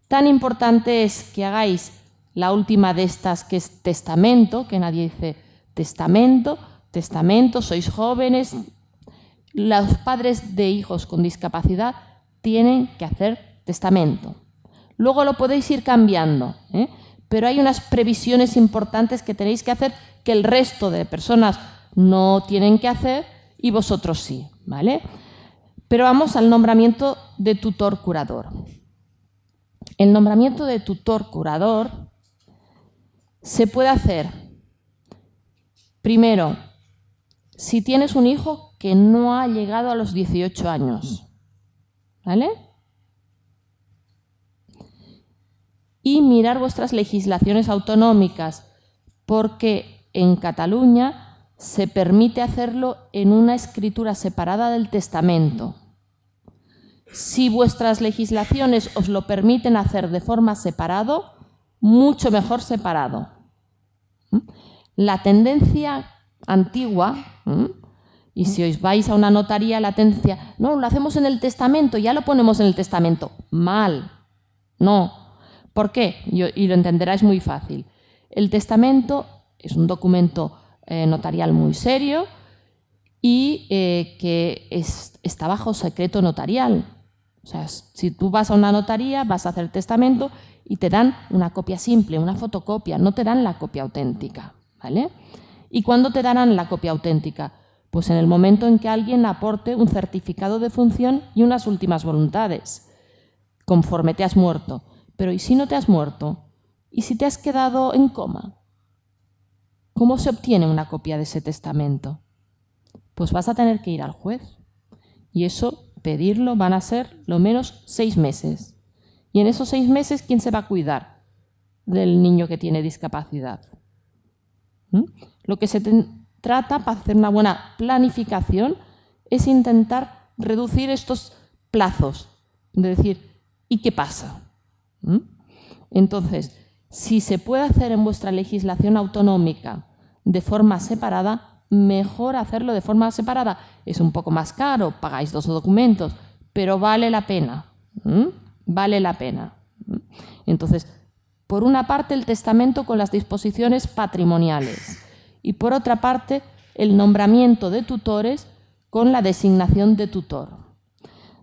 Tan importante es que hagáis la última de estas, que es testamento, que nadie dice testamento, testamento, sois jóvenes. Los padres de hijos con discapacidad tienen que hacer testamento. Luego lo podéis ir cambiando, pero hay unas previsiones importantes que tenéis que hacer que el resto de personas no tienen que hacer y vosotros sí, ¿vale? Pero vamos al nombramiento de tutor-curador. El nombramiento de tutor-curador se puede hacer, primero, si tienes un hijo que no ha llegado a los 18 años, ¿vale? Y mirar vuestras legislaciones autonómicas, porque en Cataluña se permite hacerlo en una escritura separada del testamento. Si vuestras legislaciones os lo permiten hacer de forma separado, mucho mejor separado. La tendencia antigua, y si os vais a una notaría, la tendencia, no, lo hacemos en el testamento, ya lo ponemos en el testamento. Mal. No. ¿Por qué? Y lo entenderáis muy fácil. El testamento es un documento notarial muy serio y que está bajo secreto notarial. O sea, si tú vas a una notaría, vas a hacer testamento y te dan una copia simple, una fotocopia, no te dan la copia auténtica, ¿vale? ¿Y cuándo te darán la copia auténtica? Pues en el momento en que alguien aporte un certificado de función y unas últimas voluntades, conforme te has muerto. Pero ¿y si no te has muerto? ¿Y si te has quedado en coma? ¿Cómo se obtiene una copia de ese testamento? Pues vas a tener que ir al juez. Y eso, pedirlo, van a ser lo menos 6 meses. Y en esos 6 meses, ¿quién se va a cuidar del niño que tiene discapacidad? Lo que se trata para hacer una buena planificación es intentar reducir estos plazos. De decir, ¿y qué pasa? Entonces, si se puede hacer en vuestra legislación autonómica de forma separada, mejor hacerlo de forma separada. Es un poco más caro, pagáis 2 documentos, pero vale la pena. Vale la pena. Entonces, por una parte el testamento con las disposiciones patrimoniales y por otra parte el nombramiento de tutores con la designación de tutor.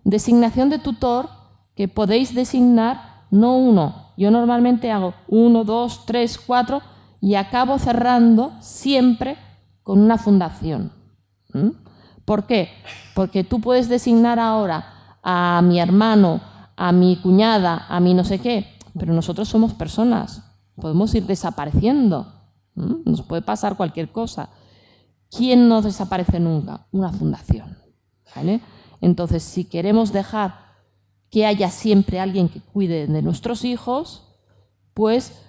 Designación de tutor que podéis designar no uno. Yo normalmente hago 1, 2, 3, 4 y acabo cerrando siempre con una fundación. ¿Por qué? Porque tú puedes designar ahora a mi hermano, a mi cuñada, a mi no sé qué, pero nosotros somos personas, podemos ir desapareciendo, nos puede pasar cualquier cosa. ¿Quién no desaparece nunca? Una fundación, ¿vale? Entonces, si queremos dejar que haya siempre alguien que cuide de nuestros hijos, pues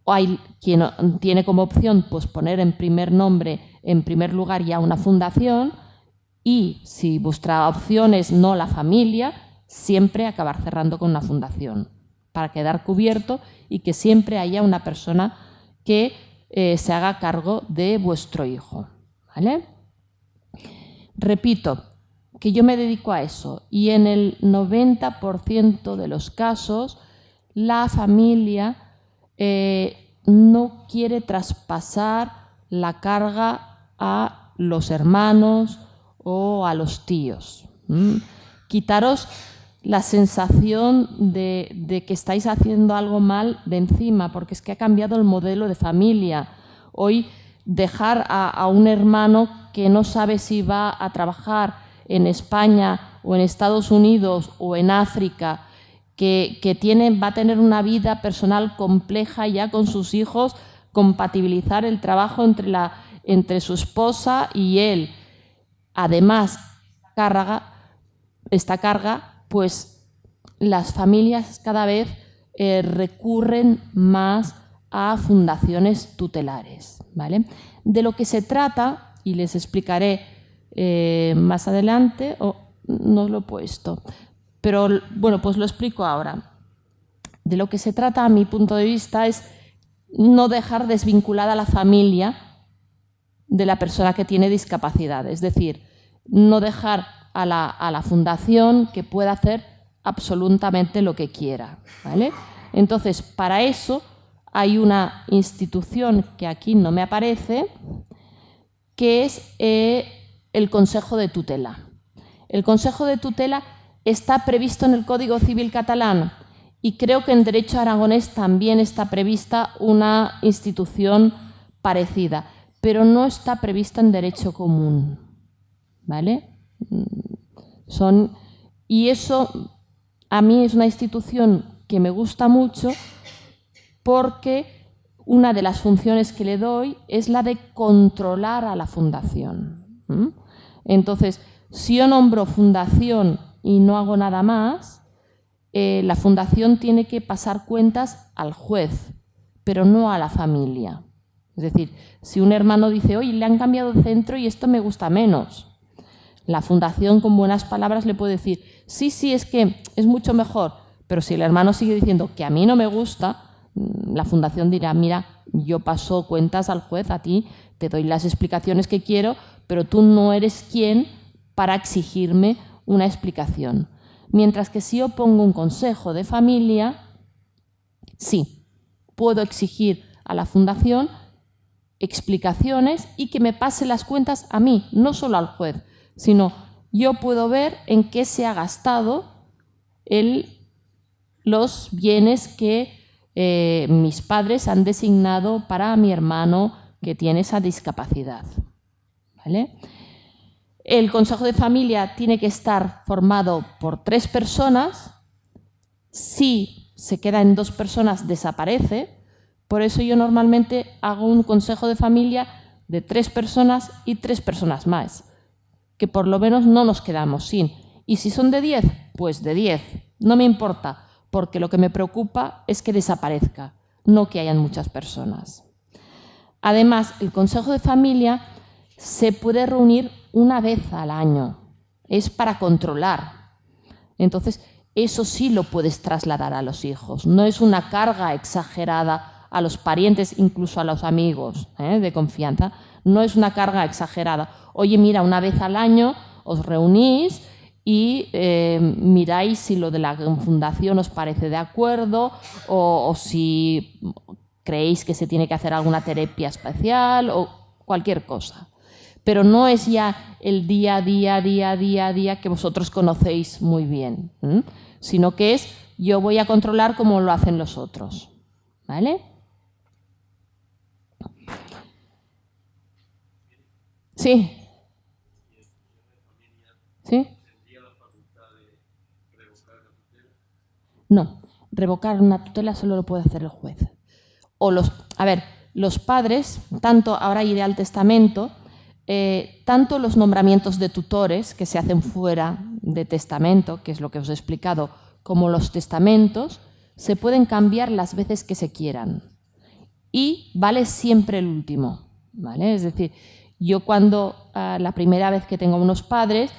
hay quien tiene como opción pues, poner en primer nombre, en primer lugar ya una fundación, y si vuestra opción es no la familia, siempre acabar cerrando con una fundación para quedar cubierto y que siempre haya una persona que se haga cargo de vuestro hijo, ¿vale? Repito que yo me dedico a eso y en el 90% de los casos la familia no quiere traspasar la carga a los hermanos o a los tíos. Quitaros la sensación de que estáis haciendo algo mal de encima, porque es que ha cambiado el modelo de familia. Hoy dejar a un hermano que no sabe si va a trabajar en España o en Estados Unidos o en África, que va a tener una vida personal compleja ya con sus hijos, compatibilizar el trabajo entre su esposa y él. Además, esta carga, pues las familias cada vez recurren más a fundaciones tutelares, ¿vale? De lo que se trata, y les explicaré más adelante, no lo he puesto, pero bueno, pues lo explico ahora. De lo que se trata, a mi punto de vista, es no dejar desvinculada a la familia de la persona que tiene discapacidad, es decir, no dejar a la fundación que pueda hacer absolutamente lo que quiera, ¿vale? Entonces, para eso hay una institución que aquí no me aparece, que es el Consejo de Tutela. El Consejo de Tutela está previsto en el Código Civil catalán y creo que en derecho aragonés también está prevista una institución parecida, pero no está prevista en derecho común, ¿vale? Y eso a mí es una institución que me gusta mucho porque una de las funciones que le doy es la de controlar a la fundación. Entonces, si yo nombro fundación y no hago nada más, la fundación tiene que pasar cuentas al juez, pero no a la familia. Es decir, si un hermano dice, oye, le han cambiado de centro y esto me gusta menos, La fundación con buenas palabras le puede decir, sí, sí, es que es mucho mejor, pero si el hermano sigue diciendo que a mí no me gusta, la fundación dirá, mira, yo paso cuentas al juez, a ti te doy las explicaciones que quiero, pero tú no eres quien para exigirme una explicación. Mientras que si yo pongo un consejo de familia, sí, puedo exigir a la fundación explicaciones y que me pase las cuentas a mí, no solo al juez, sino yo puedo ver en qué se ha gastado los bienes que mis padres han designado para mi hermano que tiene esa discapacidad. ¿Vale? El consejo de familia tiene que estar formado por 3 personas. Si se queda en 2 personas, desaparece. Por eso yo normalmente hago un consejo de familia de 3 personas y 3 personas más, que por lo menos no nos quedamos sin. Y si son de 10, pues de 10. No me importa, porque lo que me preocupa es que desaparezca, no que hayan muchas personas. Además, el consejo de familia se puede reunir una vez al año. Es para controlar. Entonces, eso sí lo puedes trasladar a los hijos. No es una carga exagerada a los parientes, incluso a los amigos de confianza. No es una carga exagerada. Oye, mira, una vez al año os reunís y miráis si lo de la fundación os parece de acuerdo o si creéis que se tiene que hacer alguna terapia especial o cualquier cosa. Pero no es ya el día a día que vosotros conocéis muy bien, sino que es yo voy a controlar cómo lo hacen los otros. ¿Vale? Sí. ¿Sí? No, revocar una tutela solo lo puede hacer el juez. O los padres, tanto, ahora iré al testamento, tanto los nombramientos de tutores que se hacen fuera de testamento, que es lo que os he explicado, como los testamentos, se pueden cambiar las veces que se quieran. Y vale siempre el último, ¿vale? Es decir, yo cuando la primera vez que tengo unos padres,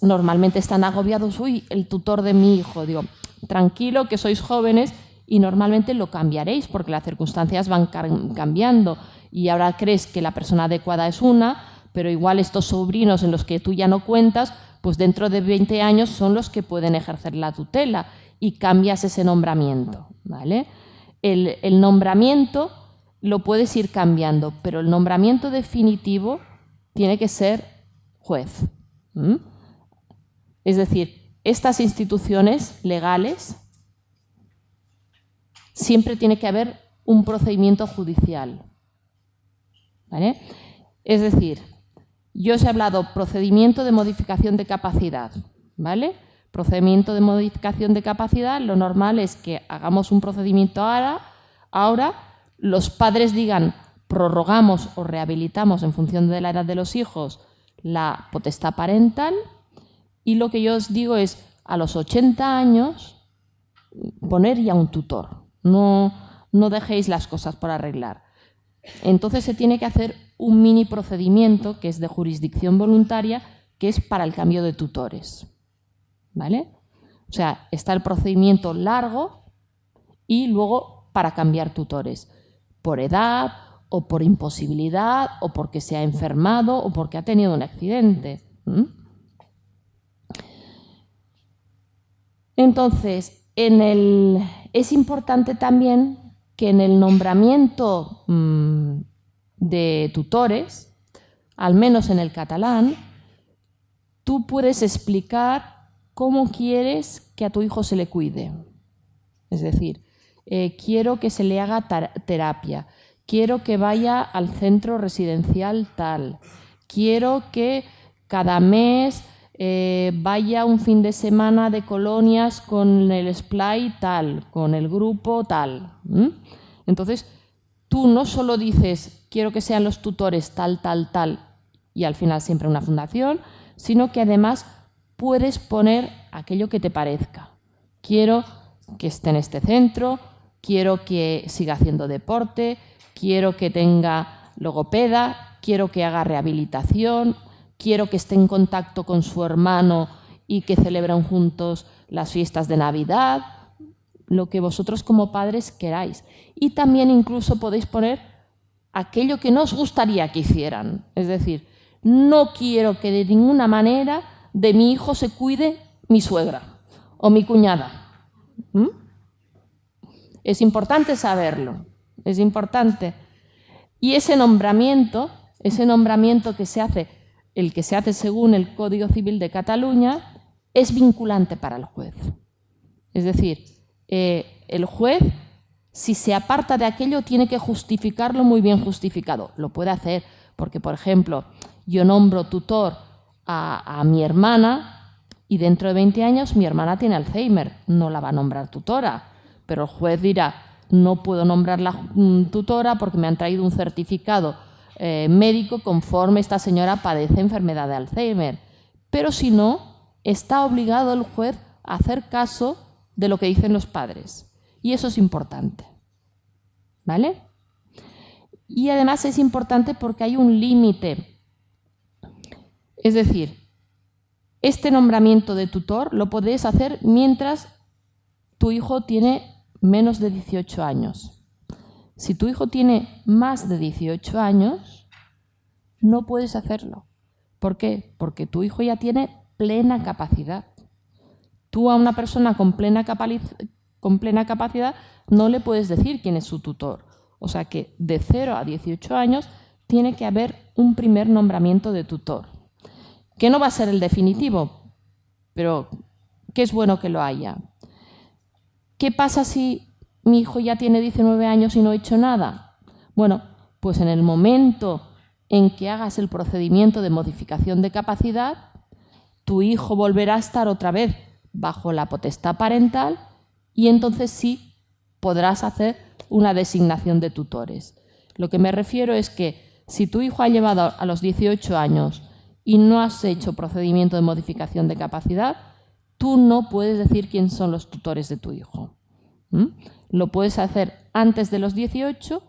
normalmente están agobiados, uy, el tutor de mi hijo, digo, tranquilo, que sois jóvenes y normalmente lo cambiaréis porque las circunstancias van cambiando y ahora crees que la persona adecuada es una, pero igual estos sobrinos en los que tú ya no cuentas, pues dentro de 20 años son los que pueden ejercer la tutela y cambias ese nombramiento, ¿vale? El nombramiento lo puedes ir cambiando, pero el nombramiento definitivo tiene que ser juez. Es decir, estas instituciones legales siempre tiene que haber un procedimiento judicial. ¿Vale? Es decir, yo os he hablado procedimiento de modificación de capacidad. ¿Vale? Procedimiento de modificación de capacidad, lo normal es que hagamos un procedimiento ahora los padres digan prorrogamos o rehabilitamos en función de la edad de los hijos la potestad parental y lo que yo os digo es a los 80 años poner ya un tutor. No dejéis las cosas por arreglar. Entonces se tiene que hacer un mini procedimiento que es de jurisdicción voluntaria, que es para el cambio de tutores. ¿Vale? O sea, está el procedimiento largo y luego para cambiar tutores. Por edad o por imposibilidad o porque se ha enfermado o porque ha tenido un accidente. Entonces, es importante también que en el nombramiento de tutores, al menos en el catalán, tú puedes explicar cómo quieres que a tu hijo se le cuide. Es decir, quiero que se le haga terapia, quiero que vaya al centro residencial tal, quiero que cada mes vaya un fin de semana de colonias con el SPLAI tal, con el grupo tal. Entonces, tú no solo dices quiero que sean los tutores tal, y al final siempre una fundación, sino que además puedes poner aquello que te parezca. Quiero que esté en este centro, quiero que siga haciendo deporte, quiero que tenga logopeda, quiero que haga rehabilitación, quiero que esté en contacto con su hermano y que celebren juntos las fiestas de Navidad, lo que vosotros como padres queráis. Y también incluso podéis poner aquello que no os gustaría que hicieran. Es decir, no quiero que de ninguna manera de mi hijo se cuide mi suegra o mi cuñada. ¿Mm? Es importante saberlo, es importante. Y ese nombramiento que se hace, el que se hace según el Código Civil de Cataluña, es vinculante para el juez. Es decir, el juez, si se aparta de aquello, tiene que justificarlo muy bien justificado. Lo puede hacer porque, por ejemplo, yo nombro tutor a mi hermana y dentro de 20 años mi hermana tiene Alzheimer, no la va a nombrar tutora. Pero el juez dirá, no puedo nombrarla tutora porque me han traído un certificado médico conforme esta señora padece enfermedad de Alzheimer. Pero si no, está obligado el juez a hacer caso de lo que dicen los padres. Y eso es importante. ¿Vale? Y además es importante porque hay un límite. Es decir, este nombramiento de tutor lo podéis hacer mientras tu hijo tiene menos de 18 años. Si tu hijo tiene más de 18 años, no puedes hacerlo. ¿Por qué? Porque tu hijo ya tiene plena capacidad. Tú a una persona con plena capacidad no le puedes decir quién es su tutor. O sea que de 0 a 18 años tiene que haber un primer nombramiento de tutor. Que no va a ser el definitivo, pero que es bueno que lo haya. ¿Qué pasa si mi hijo ya tiene 19 años y no ha hecho nada? Bueno, pues en el momento en que hagas el procedimiento de modificación de capacidad, tu hijo volverá a estar otra vez bajo la potestad parental y entonces sí podrás hacer una designación de tutores. Lo que me refiero es que si tu hijo ha llegado a los 18 años y no has hecho procedimiento de modificación de capacidad, tú no puedes decir quién son los tutores de tu hijo. Lo puedes hacer antes de los 18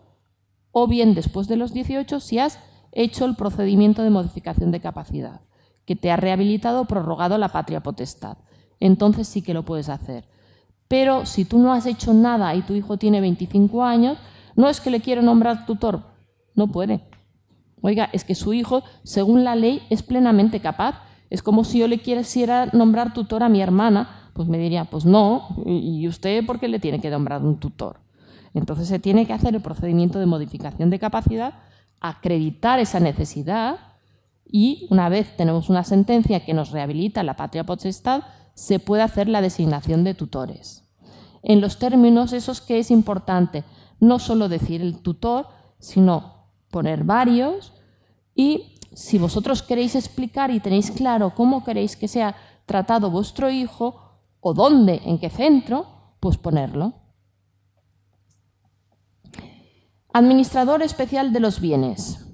o bien después de los 18 si has hecho el procedimiento de modificación de capacidad, que te ha rehabilitado o prorrogado la patria potestad. Entonces sí que lo puedes hacer. Pero si tú no has hecho nada y tu hijo tiene 25 años, no es que le quiero nombrar tutor, no puede. Oiga, es que su hijo, según la ley, es plenamente capaz. Es como si yo le quisiera nombrar tutor a mi hermana, pues me diría, pues no, ¿y usted por qué le tiene que nombrar un tutor? Entonces se tiene que hacer el procedimiento de modificación de capacidad, acreditar esa necesidad y una vez tenemos una sentencia que nos rehabilita la patria potestad, se puede hacer la designación de tutores. En los términos esos que es importante, no solo decir el tutor, sino poner varios y si vosotros queréis explicar y tenéis claro cómo queréis que sea tratado vuestro hijo o dónde, en qué centro, pues ponerlo. Administrador especial de los bienes.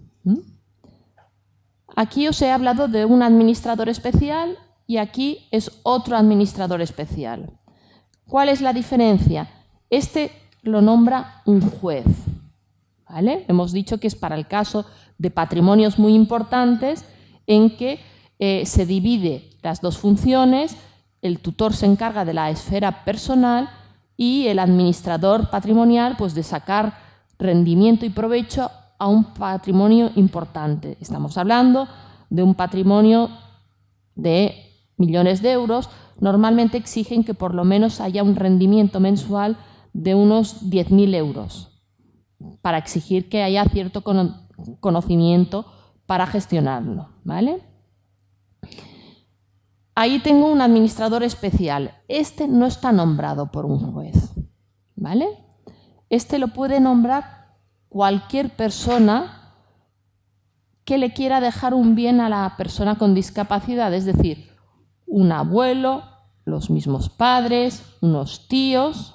Aquí os he hablado de un administrador especial y aquí es otro administrador especial. ¿Cuál es la diferencia? Este lo nombra un juez. ¿Vale? Hemos dicho que es para el caso de patrimonios muy importantes en que se divide las dos funciones, el tutor se encarga de la esfera personal y el administrador patrimonial pues de sacar rendimiento y provecho a un patrimonio importante. Estamos hablando de un patrimonio de millones de euros, normalmente exigen que por lo menos haya un rendimiento mensual de unos 10.000 euros. Para exigir que haya cierto conocimiento para gestionarlo, ¿vale? Ahí tengo un administrador especial. Este no está nombrado por un juez, ¿vale? Este lo puede nombrar cualquier persona que le quiera dejar un bien a la persona con discapacidad, es decir, un abuelo, los mismos padres, unos tíos.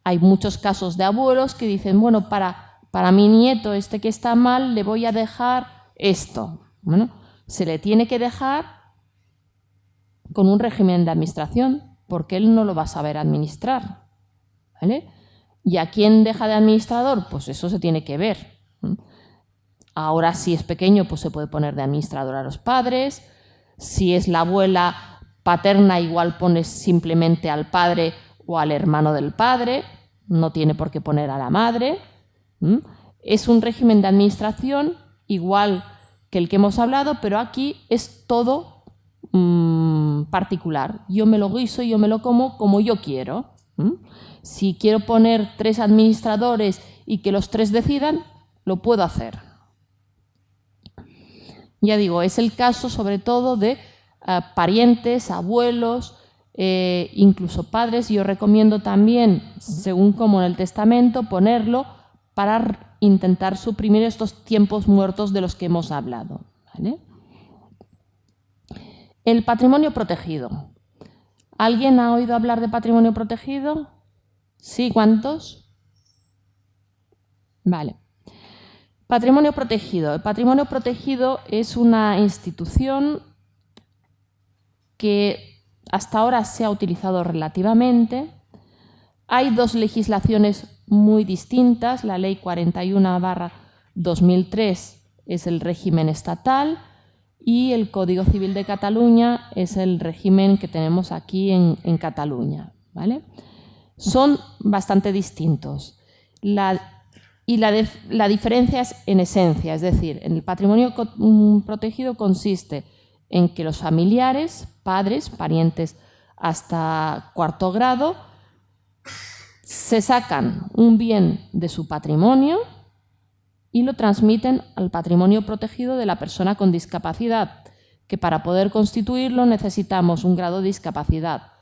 Hay muchos casos de abuelos que dicen, bueno, para mi nieto, este que está mal, le voy a dejar esto. Bueno, se le tiene que dejar con un régimen de administración, porque él no lo va a saber administrar. ¿Vale? ¿Y a quién deja de administrador? Pues eso se tiene que ver. Ahora, si es pequeño, pues se puede poner de administrador a los padres. Si es la abuela paterna, igual pones simplemente al padre o al hermano del padre. No tiene por qué poner a la madre. Es un régimen de administración igual que el que hemos hablado, pero aquí es todo particular. Yo me lo guiso y yo me lo como yo quiero. Si quiero poner 3 administradores y que los 3 decidan, lo puedo hacer. Ya digo, es el caso sobre todo de parientes, abuelos, incluso padres. Yo recomiendo también, según como en el testamento, ponerlo para intentar suprimir estos tiempos muertos de los que hemos hablado, ¿vale? El patrimonio protegido. ¿Alguien ha oído hablar de patrimonio protegido? ¿Sí? ¿Cuántos? Vale. Patrimonio protegido. El patrimonio protegido es una institución que hasta ahora se ha utilizado relativamente. Hay 2 legislaciones muy distintas. La Ley 41/2003 es el régimen estatal y el Código Civil de Cataluña es el régimen que tenemos aquí en Cataluña, ¿vale? Son bastante distintos. La diferencia es en esencia, es decir, en el patrimonio protegido consiste en que los familiares, padres, parientes hasta 4º grado, se sacan un bien de su patrimonio y lo transmiten al patrimonio protegido de la persona con discapacidad, que para poder constituirlo necesitamos un grado de discapacidad,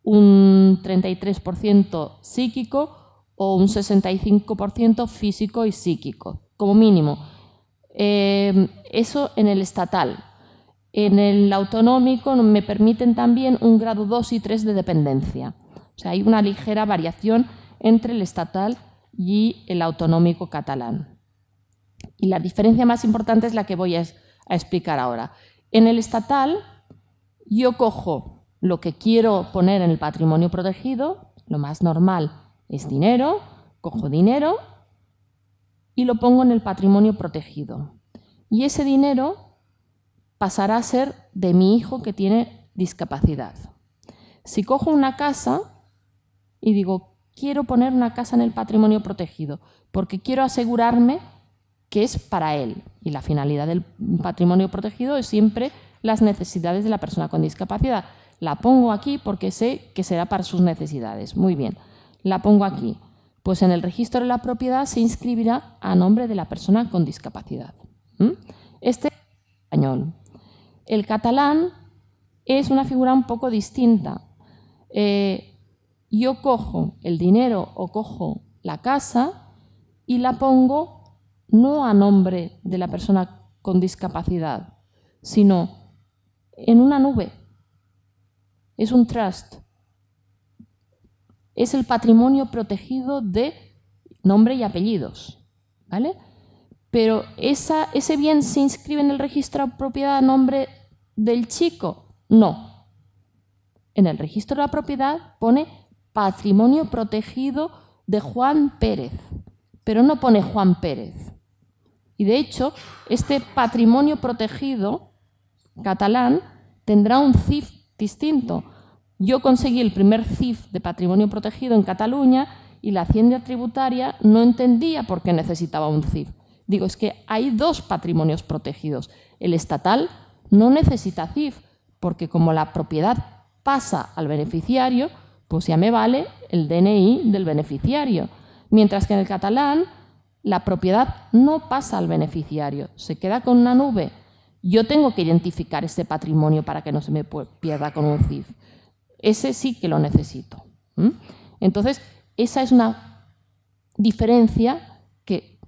un 33% psíquico o un 65% físico y psíquico, como mínimo. Eso en el estatal. En el autonómico me permiten también un grado 2 y 3 de dependencia. O sea, hay una ligera variación entre el estatal y el autonómico catalán. Y la diferencia más importante es la que voy a explicar ahora. En el estatal, yo cojo lo que quiero poner en el patrimonio protegido, lo más normal es dinero, cojo dinero y lo pongo en el patrimonio protegido. Y ese dinero pasará a ser de mi hijo que tiene discapacidad. Si cojo una casa y digo, quiero poner una casa en el patrimonio protegido porque quiero asegurarme que es para él. Y la finalidad del patrimonio protegido es siempre las necesidades de la persona con discapacidad. La pongo aquí porque sé que será para sus necesidades. Muy bien, la pongo aquí. Pues en el registro de la propiedad se inscribirá a nombre de la persona con discapacidad. Este es el español. El catalán es una figura un poco distinta. Yo cojo el dinero o cojo la casa y la pongo no a nombre de la persona con discapacidad, sino en una nube. Es un trust. Es el patrimonio protegido de nombre y apellidos, ¿vale? Pero ese bien se inscribe en el registro de propiedad a nombre del chico. No. En el registro de la propiedad pone patrimonio protegido de Juan Pérez, pero no pone Juan Pérez. Y de hecho, este patrimonio protegido catalán tendrá un CIF distinto. Yo conseguí el primer CIF de patrimonio protegido en Cataluña y la Hacienda Tributaria no entendía por qué necesitaba un CIF. Digo, es que hay 2 patrimonios protegidos. El estatal no necesita CIF, porque como la propiedad pasa al beneficiario, pues ya me vale el DNI del beneficiario. Mientras que en el catalán la propiedad no pasa al beneficiario, se queda con una nube. Yo tengo que identificar este patrimonio para que no se me pierda con un CIF. Ese sí que lo necesito. Entonces, esa es una diferencia que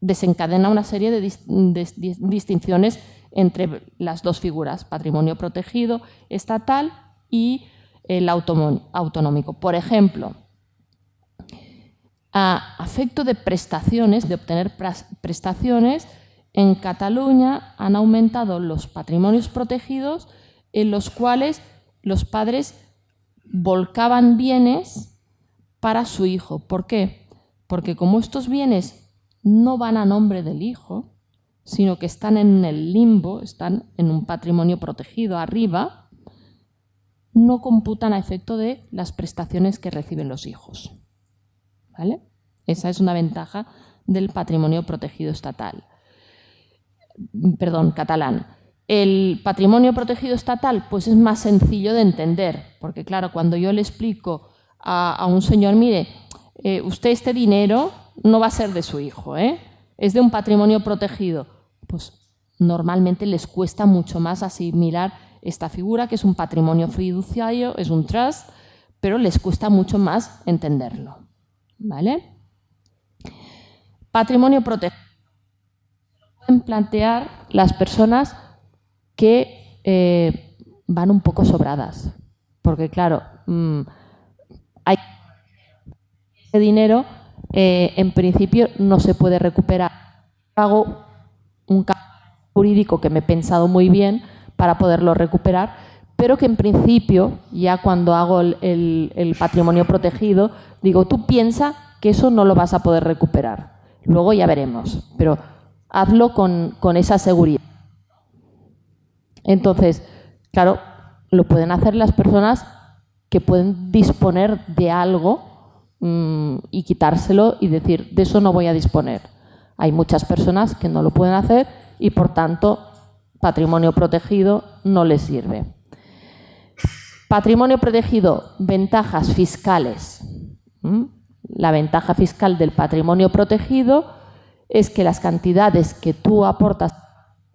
desencadena una serie de distinciones entre las 2 figuras, patrimonio protegido estatal y el autonómico. Por ejemplo, a efecto de prestaciones, de obtener prestaciones, en Cataluña han aumentado los patrimonios protegidos en los cuales los padres volcaban bienes para su hijo. ¿Por qué? Porque como estos bienes no van a nombre del hijo, sino que están en el limbo, están en un patrimonio protegido arriba, no computan a efecto de las prestaciones que reciben los hijos. ¿Vale? Esa es una ventaja del patrimonio protegido estatal. Perdón, catalán. El patrimonio protegido estatal pues es más sencillo de entender, porque claro, cuando yo le explico a un señor, mire, usted este dinero no va a ser de su hijo, es de un patrimonio protegido, pues normalmente les cuesta mucho más asimilar esta figura, que es un patrimonio fiduciario, es un trust, pero les cuesta mucho más entenderlo. ¿Vale? Patrimonio protegido. Pueden plantear las personas que van un poco sobradas, porque claro, hay ese dinero en principio no se puede recuperar. Hago un cambio jurídico que me he pensado muy bien para poderlo recuperar, pero que en principio, ya cuando hago el patrimonio protegido, digo, tú piensa que eso no lo vas a poder recuperar. Luego ya veremos, pero hazlo con esa seguridad. Entonces, claro, lo pueden hacer las personas que pueden disponer de algo y quitárselo y decir, de eso no voy a disponer. Hay muchas personas que no lo pueden hacer y, por tanto, patrimonio protegido no les sirve. Patrimonio protegido, ventajas fiscales. La ventaja fiscal del patrimonio protegido es que las cantidades que tú aportas al patrimonio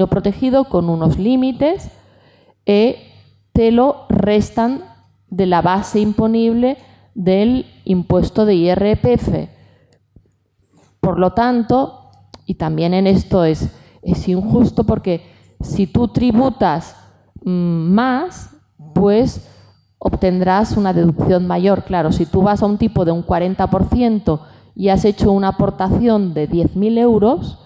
protegido con unos límites te lo restan de la base imponible del impuesto de IRPF. Por lo tanto, y también en esto es injusto porque si tú tributas más, pues obtendrás una deducción mayor. Claro, si tú vas a un tipo de un 40% y has hecho una aportación de 10.000 euros,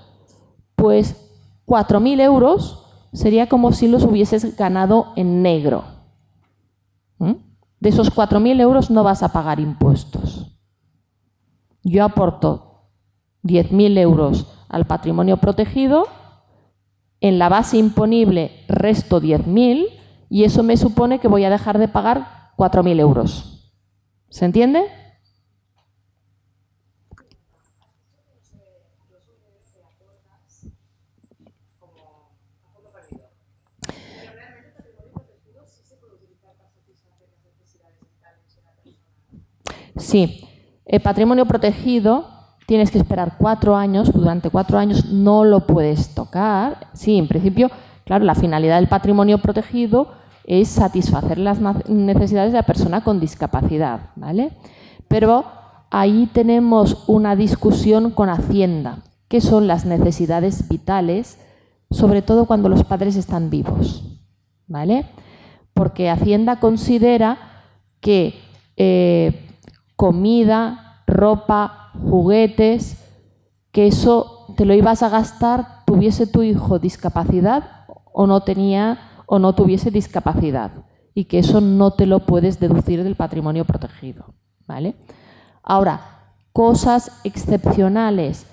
pues 4.000 euros sería como si los hubieses ganado en negro. De esos 4.000 euros no vas a pagar impuestos. Yo aporto 10.000 euros al patrimonio protegido, en la base imponible resto 10.000 y eso me supone que voy a dejar de pagar 4.000 euros. ¿Se entiende? Sí, el patrimonio protegido tienes que esperar 4 años, durante 4 años no lo puedes tocar. Sí, en principio, claro, la finalidad del patrimonio protegido es satisfacer las necesidades de la persona con discapacidad, ¿vale? Pero ahí tenemos una discusión con Hacienda, que son las necesidades vitales, sobre todo cuando los padres están vivos, ¿vale? Porque Hacienda considera que comida, ropa, juguetes, que eso te lo ibas a gastar tuviese tu hijo discapacidad o no tuviese discapacidad, y que eso no te lo puedes deducir del patrimonio protegido, ¿vale? Ahora, cosas excepcionales,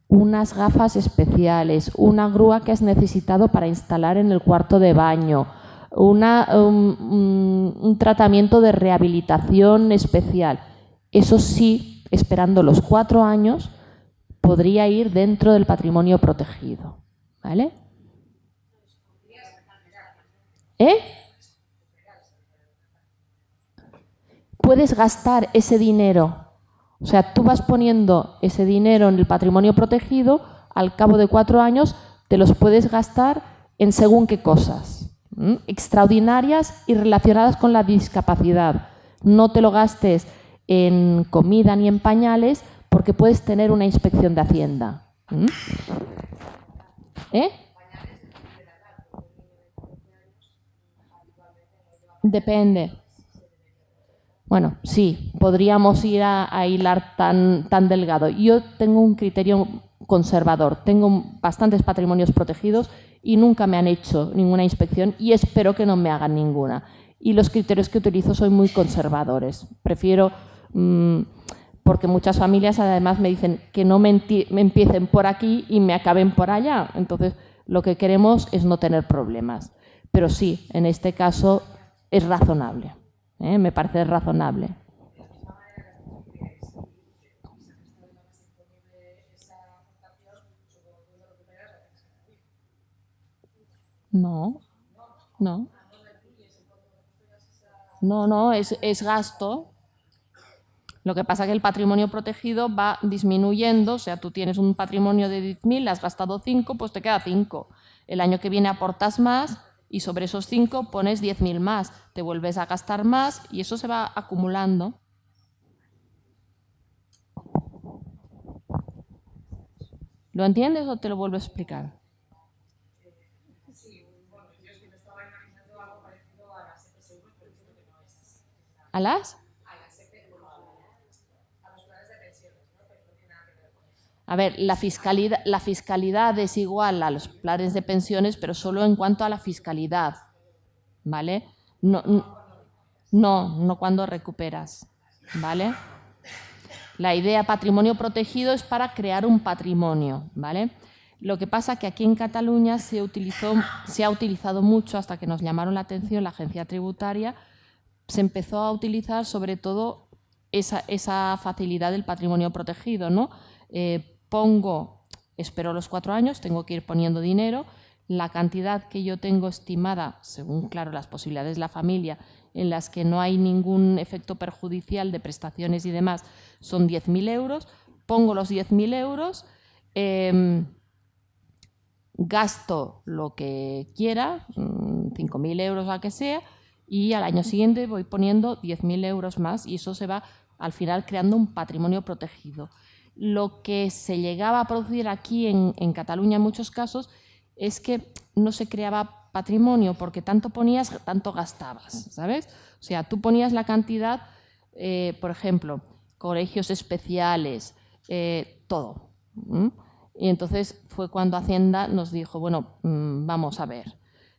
unas gafas especiales, una grúa que has necesitado para instalar en el cuarto de baño, un tratamiento de rehabilitación especial, eso sí, esperando los 4 años, podría ir dentro del patrimonio protegido, ¿vale? Puedes gastar ese dinero, o sea, tú vas poniendo ese dinero en el patrimonio protegido, al cabo de 4 años te los puedes gastar en según qué cosas, extraordinarias y relacionadas con la discapacidad. No te lo gastes en comida ni en pañales porque puedes tener una inspección de Hacienda. Depende. Bueno, sí, podríamos ir a hilar tan delgado. Yo tengo un criterio conservador, tengo bastantes patrimonios protegidos y nunca me han hecho ninguna inspección y espero que no me hagan ninguna. Y los criterios que utilizo son muy conservadores. Prefiero, porque muchas familias además me dicen que no me empiecen por aquí y me acaben por allá. Entonces, Lo que queremos es no tener problemas. Pero sí, en este caso es razonable. Me parece razonable. No, no. No, es gasto. Lo que pasa es que el patrimonio protegido va disminuyendo, o sea, tú tienes un patrimonio de 10.000, has gastado 5, pues te queda 5. El año que viene aportas más y sobre esos 5 pones 10.000 más, te vuelves a gastar más y eso se va acumulando. ¿Lo entiendes o te lo vuelvo a explicar? ¿A las? A ver, la fiscalidad es igual a los planes de pensiones, pero solo en cuanto a la fiscalidad, ¿vale? No cuando recuperas, ¿vale? La idea patrimonio protegido es para crear un patrimonio, ¿vale? Lo que pasa es que aquí en Cataluña se ha utilizado mucho, hasta que nos llamaron la atención la agencia tributaria, se empezó a utilizar sobre todo esa facilidad del patrimonio protegido, ¿no? Espero los 4 años, tengo que ir poniendo dinero, la cantidad que yo tengo estimada, según, claro, las posibilidades de la familia, en las que no hay ningún efecto perjudicial de prestaciones y demás, son 10.000 euros, pongo los 10.000 euros, gasto lo que quiera, 5.000 euros, la que sea, y al año siguiente voy poniendo 10.000 euros más y eso se va al final creando un patrimonio protegido. Lo que se llegaba a producir aquí en Cataluña en muchos casos es que no se creaba patrimonio porque tanto ponías, tanto gastabas, ¿sabes? O sea, tú ponías la cantidad, por ejemplo, colegios especiales, todo. Y entonces fue cuando Hacienda nos dijo, bueno, vamos a ver,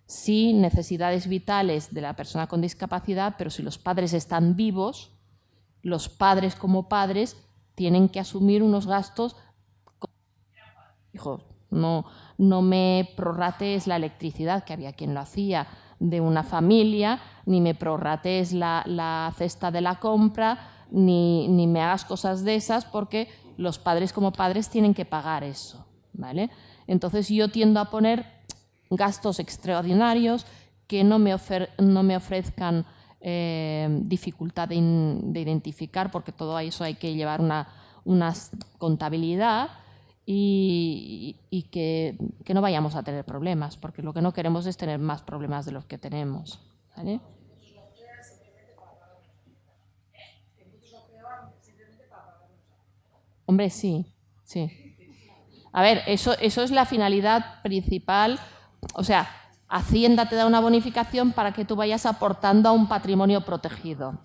sí, necesidades vitales de la persona con discapacidad, pero si los padres están vivos, los padres como padres tienen que asumir unos gastos. Hijos, no me prorrates la electricidad, que había quien lo hacía, de una familia, ni me prorrates la cesta de la compra, ni me hagas cosas de esas, porque los padres como padres tienen que pagar eso, ¿vale? Entonces yo tiendo a poner gastos extraordinarios que no me ofrezcan dificultad de identificar, porque todo eso hay que llevar una contabilidad y que no vayamos a tener problemas, porque lo que no queremos es tener más problemas de los que tenemos, ¿vale? Hombre, sí. A ver, eso es la finalidad principal. O sea, Hacienda te da una bonificación para que tú vayas aportando a un patrimonio protegido.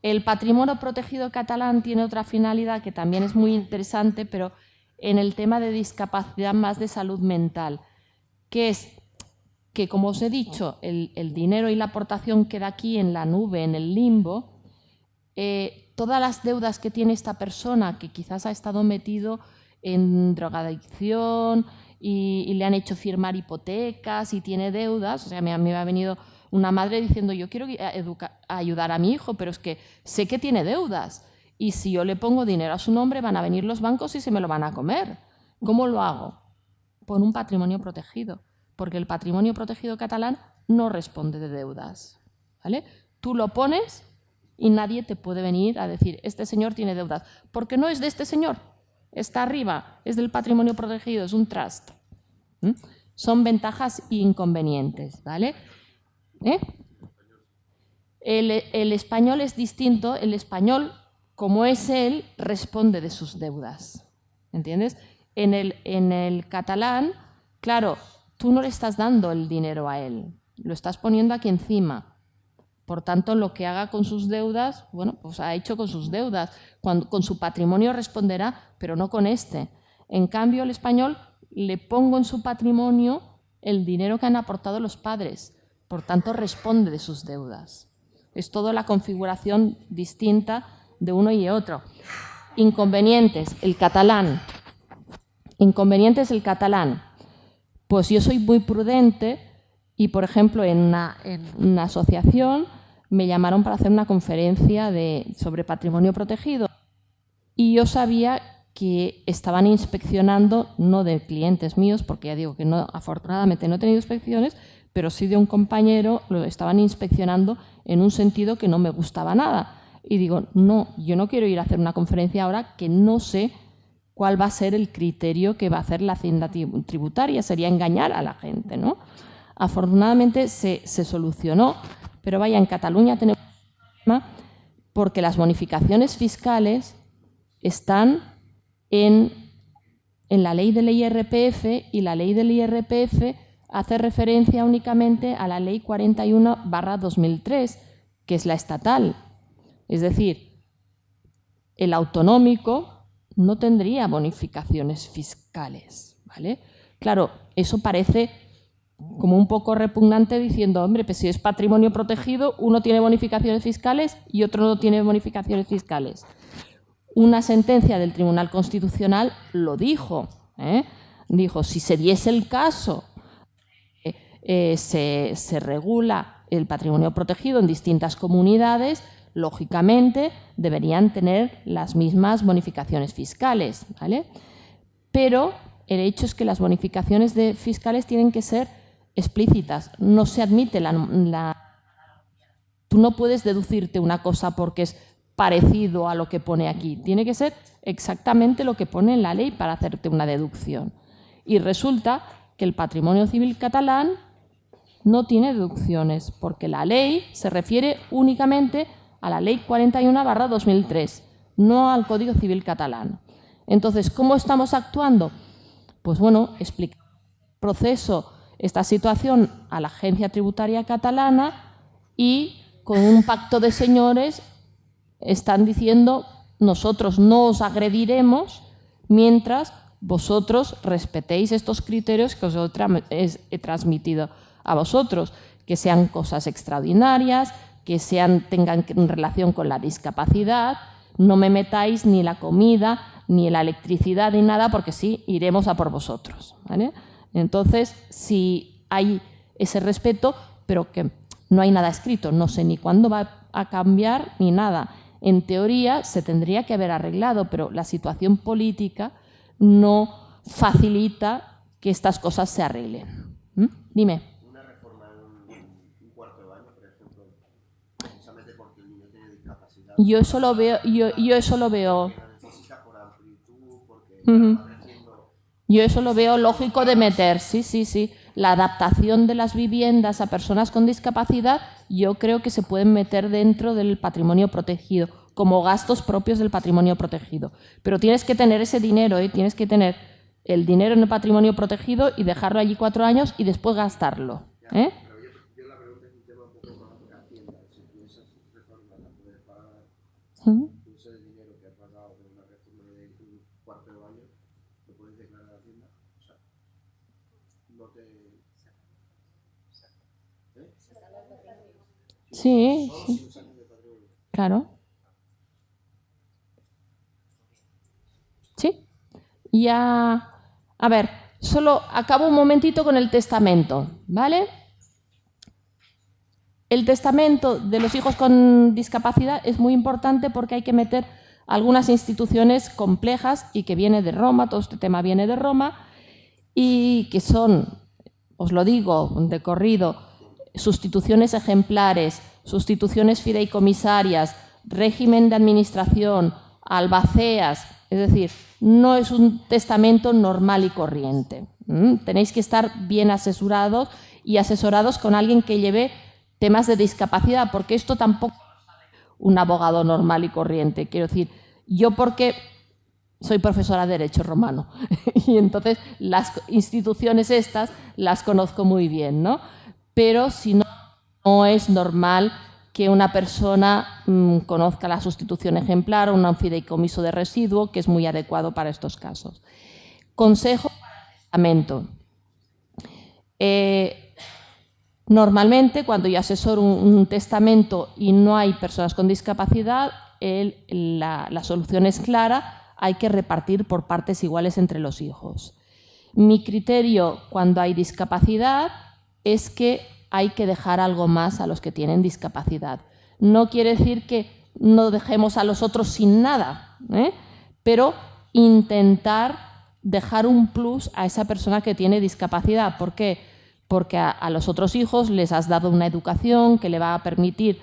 El patrimonio protegido catalán tiene otra finalidad que también es muy interesante, pero en el tema de discapacidad más de salud mental, que es que, como os he dicho, el dinero y la aportación queda aquí en la nube, en el limbo. Todas las deudas que tiene esta persona, que quizás ha estado metido en drogadicción y le han hecho firmar hipotecas y tiene deudas, o sea, a mí me ha venido una madre diciendo, yo quiero ayudar a mi hijo, pero es que sé que tiene deudas y si yo le pongo dinero a su nombre van a venir los bancos y se me lo van a comer. ¿Cómo lo hago? Pon un patrimonio protegido, porque el patrimonio protegido catalán no responde de deudas, ¿vale? Tú lo pones y nadie te puede venir a decir, este señor tiene deudas, porque no es de este señor, está arriba, es del patrimonio protegido, es un trust. Son ventajas e inconvenientes, ¿vale? El español es distinto, el español, como es él, responde de sus deudas, ¿entiendes? En el catalán, claro, tú no le estás dando el dinero a él, lo estás poniendo aquí encima. Por tanto, lo que haga con sus deudas, bueno, pues ha hecho con sus deudas. Con su patrimonio responderá, pero no con este. En cambio, el español le pongo en su patrimonio el dinero que han aportado los padres. Por tanto, responde de sus deudas. Es toda la configuración distinta de uno y otro. Inconvenientes, el catalán. Inconvenientes, el catalán. Pues yo soy muy prudente y, por ejemplo, en una asociación me llamaron para hacer una conferencia sobre patrimonio protegido y yo sabía que estaban inspeccionando, no de clientes míos, porque ya digo que no, afortunadamente no he tenido inspecciones, pero sí de un compañero, lo estaban inspeccionando en un sentido que no me gustaba nada. Y digo, no, yo no quiero ir a hacer una conferencia ahora que no sé cuál va a ser el criterio que va a hacer la Hacienda tributaria, sería engañar a la gente, ¿no? Afortunadamente se solucionó, pero vaya, en Cataluña tenemos un problema porque las bonificaciones fiscales están en la ley del IRPF y la ley del IRPF hace referencia únicamente a la ley 41/2003, que es la estatal. Es decir, el autonómico no tendría bonificaciones fiscales, ¿vale? Claro, eso parece como un poco repugnante diciendo, hombre, pues si es patrimonio protegido, uno tiene bonificaciones fiscales y otro no tiene bonificaciones fiscales. Una sentencia del Tribunal Constitucional lo dijo, dijo, si se diese el caso, se regula el patrimonio protegido en distintas comunidades, lógicamente deberían tener las mismas bonificaciones fiscales, ¿vale? Pero el hecho es que las bonificaciones fiscales tienen que ser explícitas, no se admite tú no puedes deducirte una cosa porque es parecido a lo que pone aquí, tiene que ser exactamente lo que pone en la ley para hacerte una deducción. Y resulta que el patrimonio civil catalán no tiene deducciones, porque la ley se refiere únicamente a la ley 41/2003, no al Código Civil catalán. Entonces, ¿cómo estamos actuando? Pues bueno, explicar el proceso, esta situación a la agencia tributaria catalana y con un pacto de señores están diciendo nosotros no os agrediremos mientras vosotros respetéis estos criterios que os he transmitido a vosotros, que sean cosas extraordinarias, que tengan relación con la discapacidad, no me metáis ni la comida, ni la electricidad, ni nada, porque sí, iremos a por vosotros, ¿vale? Entonces, sí hay ese respeto, pero que no hay nada escrito, no sé ni cuándo va a cambiar ni nada. En teoría se tendría que haber arreglado, pero la situación política no facilita que estas cosas se arreglen. Dime. Una reforma en un cuarto de baño, por ejemplo, precisamente porque el niño tiene discapacidad. Yo eso lo veo. Yo eso lo veo lógico de meter, sí. La adaptación de las viviendas a personas con discapacidad, yo creo que se pueden meter dentro del patrimonio protegido, como gastos propios del patrimonio protegido. Pero tienes que tener ese dinero, tienes que tener el dinero en el patrimonio protegido y dejarlo allí 4 años y después gastarlo. Pero yo la pregunta es un tema un poco más de Hacienda. Si tú esas reformas las puedes pagar, tú ese dinero que has pagado de una reforma de un cuarto de baño, ¿lo puedes declarar a Hacienda? O sea, no te... Sí. Claro. Sí. Ya. A ver, solo acabo un momentito con el testamento, ¿vale? El testamento de los hijos con discapacidad es muy importante porque hay que meter algunas instituciones complejas y que viene de Roma, todo este tema viene de Roma, y que son, os lo digo de corrido, sustituciones ejemplares, sustituciones fideicomisarias, régimen de administración, albaceas, es decir, no es un testamento normal y corriente. Tenéis que estar bien asesorados y asesorados con alguien que lleve temas de discapacidad, porque esto tampoco es un abogado normal y corriente. Quiero decir, yo porque soy profesora de Derecho Romano y entonces las instituciones estas las conozco muy bien, ¿no? Pero si no, no es normal que una persona conozca la sustitución ejemplar o un fideicomiso de residuo, que es muy adecuado para estos casos. Consejo para el testamento. Normalmente, cuando yo asesoro un testamento y no hay personas con discapacidad, la solución es clara, hay que repartir por partes iguales entre los hijos. Mi criterio cuando hay discapacidad es que hay que dejar algo más a los que tienen discapacidad. No quiere decir que no dejemos a los otros sin nada, pero intentar dejar un plus a esa persona que tiene discapacidad. ¿Por qué? Porque a los otros hijos les has dado una educación que le va a permitir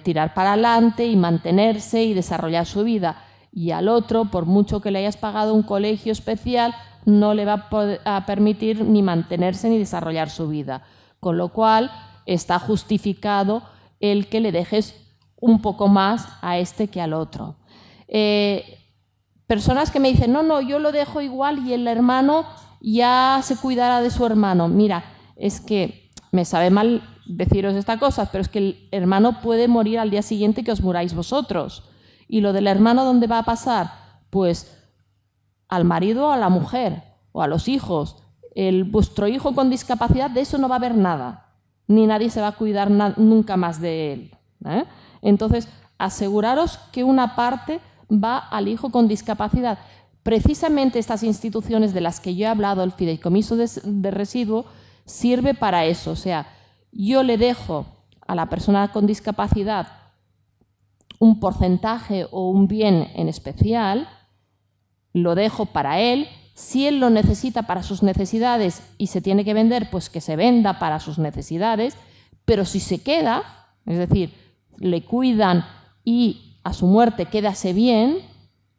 tirar para adelante y mantenerse y desarrollar su vida. Y al otro, por mucho que le hayas pagado un colegio especial, no le va a permitir ni mantenerse ni desarrollar su vida. Con lo cual, está justificado el que le dejes un poco más a este que al otro. Personas que me dicen, no, yo lo dejo igual y el hermano ya se cuidará de su hermano. Mira, es que me sabe mal deciros esta cosa, pero es que el hermano puede morir al día siguiente que os muráis vosotros. ¿Y lo del hermano dónde va a pasar? Pues al marido o a la mujer o a los hijos. Vuestro hijo con discapacidad, de eso no va a haber nada, ni nadie se va a cuidar nunca más de él. Entonces, aseguraros que una parte va al hijo con discapacidad. Precisamente estas instituciones de las que yo he hablado, el fideicomiso de residuo, sirve para eso. O sea, yo le dejo a la persona con discapacidad un porcentaje o un bien en especial, lo dejo para él. Si él lo necesita para sus necesidades y se tiene que vender, pues que se venda para sus necesidades. Pero si se queda, es decir, le cuidan y a su muerte quédase bien,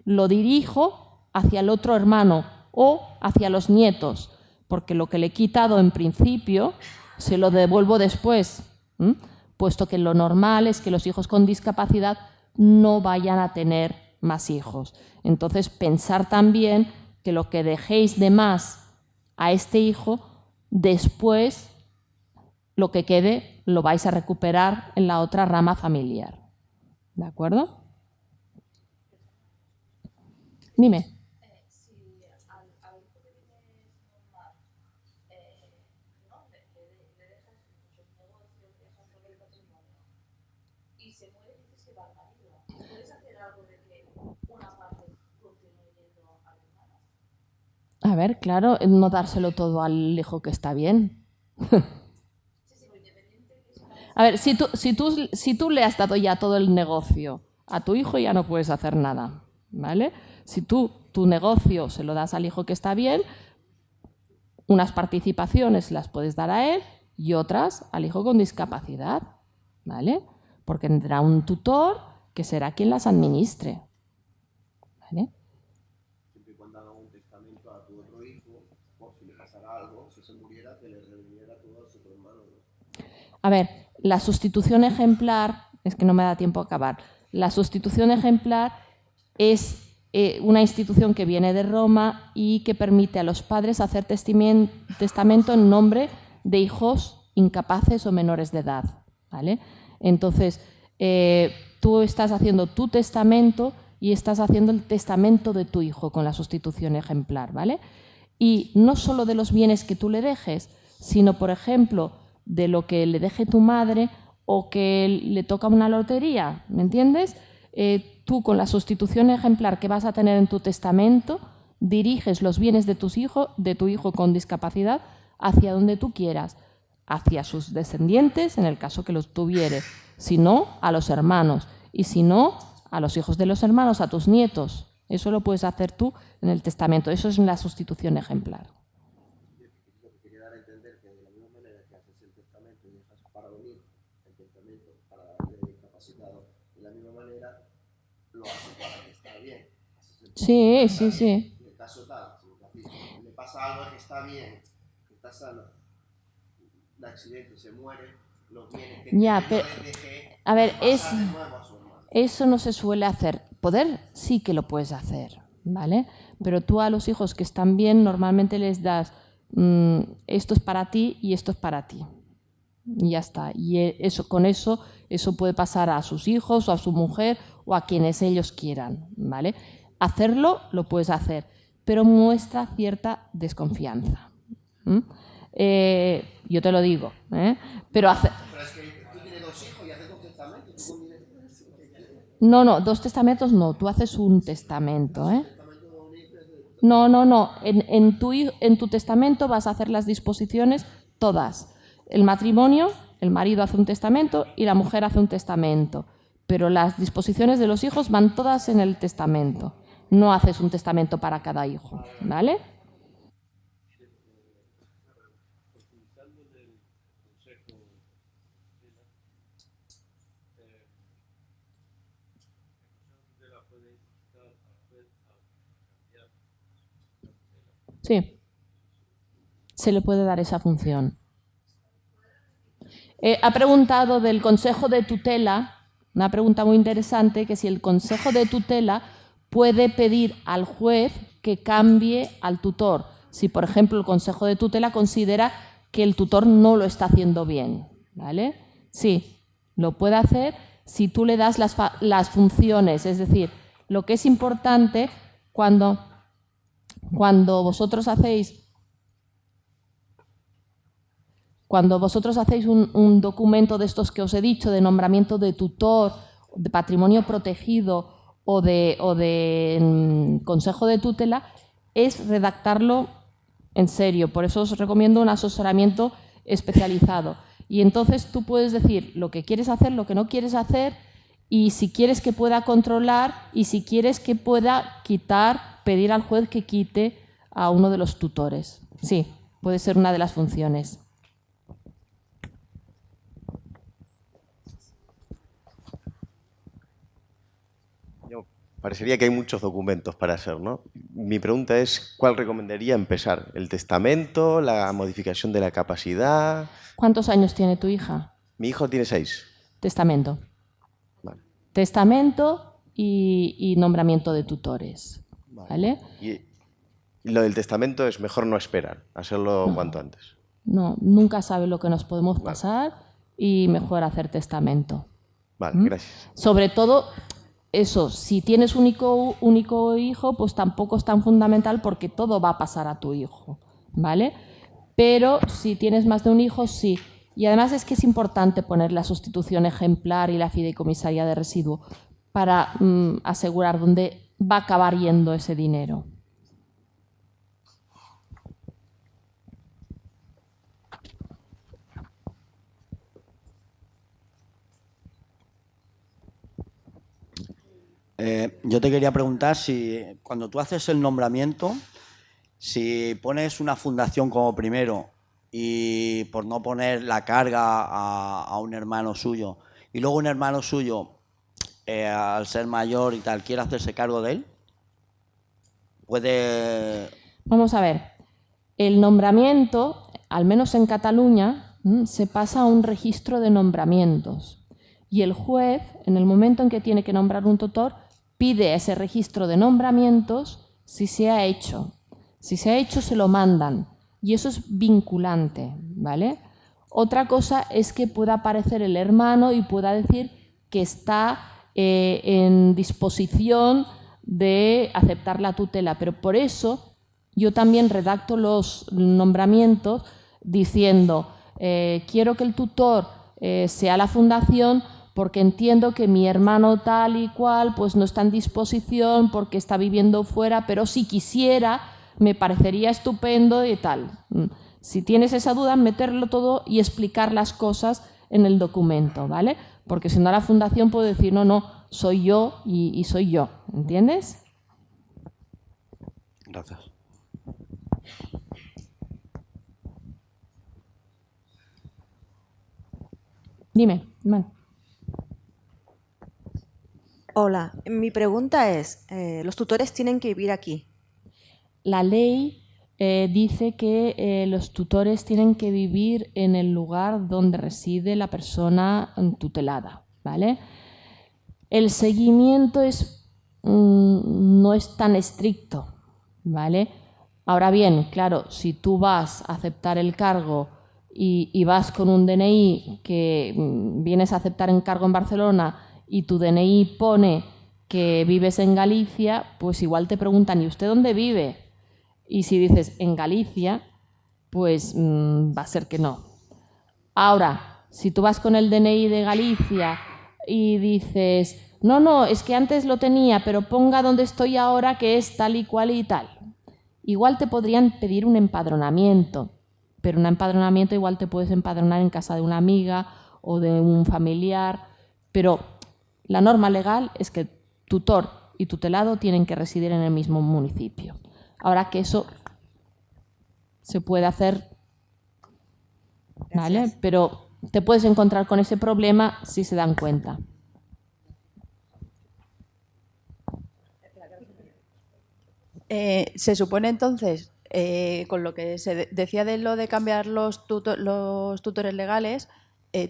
lo dirijo hacia el otro hermano o hacia los nietos, porque lo que le he quitado en principio se lo devuelvo después, puesto que lo normal es que los hijos con discapacidad no vayan a tener más hijos. Entonces, pensar también que lo que dejéis de más a este hijo, después lo que quede lo vais a recuperar en la otra rama familiar. ¿De acuerdo? Dime. A ver, claro, no dárselo todo al hijo que está bien. A ver, si tú le has dado ya todo el negocio a tu hijo, ya no puedes hacer nada, ¿vale? Si tu negocio se lo das al hijo que está bien, unas participaciones las puedes dar a él y otras al hijo con discapacidad, ¿vale? Porque tendrá un tutor que será quien las administre, ¿vale? Siempre y cuando haga un testamento a tu otro hijo, por si le pasara algo, si se muriera, que le redimiera todo a su hermano, ¿no? A ver, la sustitución ejemplar, es que no me da tiempo a acabar, la sustitución ejemplar es una institución que viene de Roma y que permite a los padres hacer testamento en nombre de hijos incapaces o menores de edad, ¿vale? Entonces, tú estás haciendo tu testamento y estás haciendo el testamento de tu hijo con la sustitución ejemplar, ¿vale? Y no solo de los bienes que tú le dejes, sino, por ejemplo, de lo que le deje tu madre o que le toca una lotería, ¿me entiendes? Tú con la sustitución ejemplar que vas a tener en tu testamento diriges los bienes de tu hijo con discapacidad hacia donde tú quieras, hacia sus descendientes, en el caso que los tuviere, si no, a los hermanos, y si no, a los hijos de los hermanos, a tus nietos. Eso lo puedes hacer tú en el testamento, eso es la sustitución ejemplar. Lo que quería dar a entender que de la misma manera que haces el testamento y dejas para unir el testamento para darle discapacitado, de la misma manera lo haces para que está bien. Sí. En el caso tal, si le pasa algo que está bien, que está sano, un accidente, se muere, los bienes que ya, le deje, a ver, pasa de nuevo a su hermano. Eso no se suele hacer. Poder sí que lo puedes hacer, ¿vale? Pero tú a los hijos que están bien normalmente les das esto es para ti y esto es para ti. Y ya está. Y con eso puede pasar a sus hijos o a su mujer o a quienes ellos quieran, ¿vale? Hacerlo lo puedes hacer, pero muestra cierta desconfianza. Yo te lo digo, pero hacer... Pero es que tú tienes dos hijos y haces dos testamentos. No, dos testamentos no, tú haces un testamento, No, no, no. En tu testamento vas a hacer las disposiciones todas. El matrimonio, el marido hace un testamento y la mujer hace un testamento. Pero las disposiciones de los hijos van todas en el testamento. No haces un testamento para cada hijo, ¿vale? Sí, se le puede dar esa función. Ha preguntado del consejo de tutela, una pregunta muy interesante, que si el consejo de tutela puede pedir al juez que cambie al tutor. Si, por ejemplo, el consejo de tutela considera que el tutor no lo está haciendo bien, ¿vale? Sí, lo puede hacer si tú le das las funciones. Es decir, lo que es importante cuando vosotros hacéis un documento de estos que os he dicho, de nombramiento de tutor, de patrimonio protegido o de consejo de tutela, es redactarlo en serio. Por eso os recomiendo un asesoramiento especializado. Y entonces tú puedes decir lo que quieres hacer, lo que no quieres hacer, y si quieres que pueda controlar, y si quieres que pueda quitar, pedir al juez que quite a uno de los tutores. Sí, puede ser una de las funciones. Parecería que hay muchos documentos para hacer, ¿no? Mi pregunta es, ¿cuál recomendaría empezar? ¿El testamento, la modificación de la capacidad? ¿Cuántos años tiene tu hija? Mi hijo tiene 6. Testamento. Vale. Testamento y nombramiento de tutores. ¿Vale? Y lo del testamento es mejor no esperar, hacerlo cuanto antes. No, nunca sabe lo que nos podemos pasar y mejor hacer testamento. Vale, gracias. Sobre todo, eso, si tienes un único hijo, pues tampoco es tan fundamental porque todo va a pasar a tu hijo, ¿vale? Pero si tienes más de un hijo, sí. Y además es que es importante poner la sustitución ejemplar y la fideicomisaría de residuo para asegurar dónde va a acabar yendo ese dinero. Yo te quería preguntar si cuando tú haces el nombramiento, si pones una fundación como primero y por no poner la carga a un hermano suyo y luego un hermano suyo, al ser mayor y tal, quiere hacerse cargo de él, puede... Vamos a ver, el nombramiento, al menos en Cataluña, se pasa a un registro de nombramientos y el juez, en el momento en que tiene que nombrar un tutor, pide ese registro de nombramientos si se ha hecho. Si se ha hecho, se lo mandan y eso es vinculante, ¿vale? Otra cosa es que pueda aparecer el hermano y pueda decir que está en disposición de aceptar la tutela, pero por eso yo también redacto los nombramientos diciendo quiero que el tutor sea la fundación porque entiendo que mi hermano tal y cual pues no está en disposición porque está viviendo fuera, pero si quisiera me parecería estupendo y tal. Si tienes esa duda, meterlo todo y explicar las cosas en el documento, ¿vale? Porque si no la fundación puede decir, no, no, soy yo y soy yo, ¿entiendes? Gracias. Dime, Man. Hola, mi pregunta es, ¿los tutores tienen que vivir aquí? La ley dice que los tutores tienen que vivir en el lugar donde reside la persona tutelada, ¿vale? El seguimiento no es tan estricto, ¿vale? Ahora bien, claro, si tú vas a aceptar el cargo y vas con un DNI que vienes a aceptar el cargo en Barcelona y tu DNI pone que vives en Galicia, pues igual te preguntan, ¿y usted dónde vive? Y si dices en Galicia, pues va a ser que no. Ahora, si tú vas con el DNI de Galicia y dices, no, no, es que antes lo tenía, pero ponga donde estoy ahora que es tal y cual y tal. Igual te podrían pedir un empadronamiento, pero un empadronamiento igual te puedes empadronar en casa de una amiga o de un familiar, pero la norma legal es que tutor y tutelado tienen que residir en el mismo municipio. Ahora que eso se puede hacer, ¿vale? Pero te puedes encontrar con ese problema si se dan cuenta. Se supone entonces, con lo que se decía de lo de cambiar los tutores legales,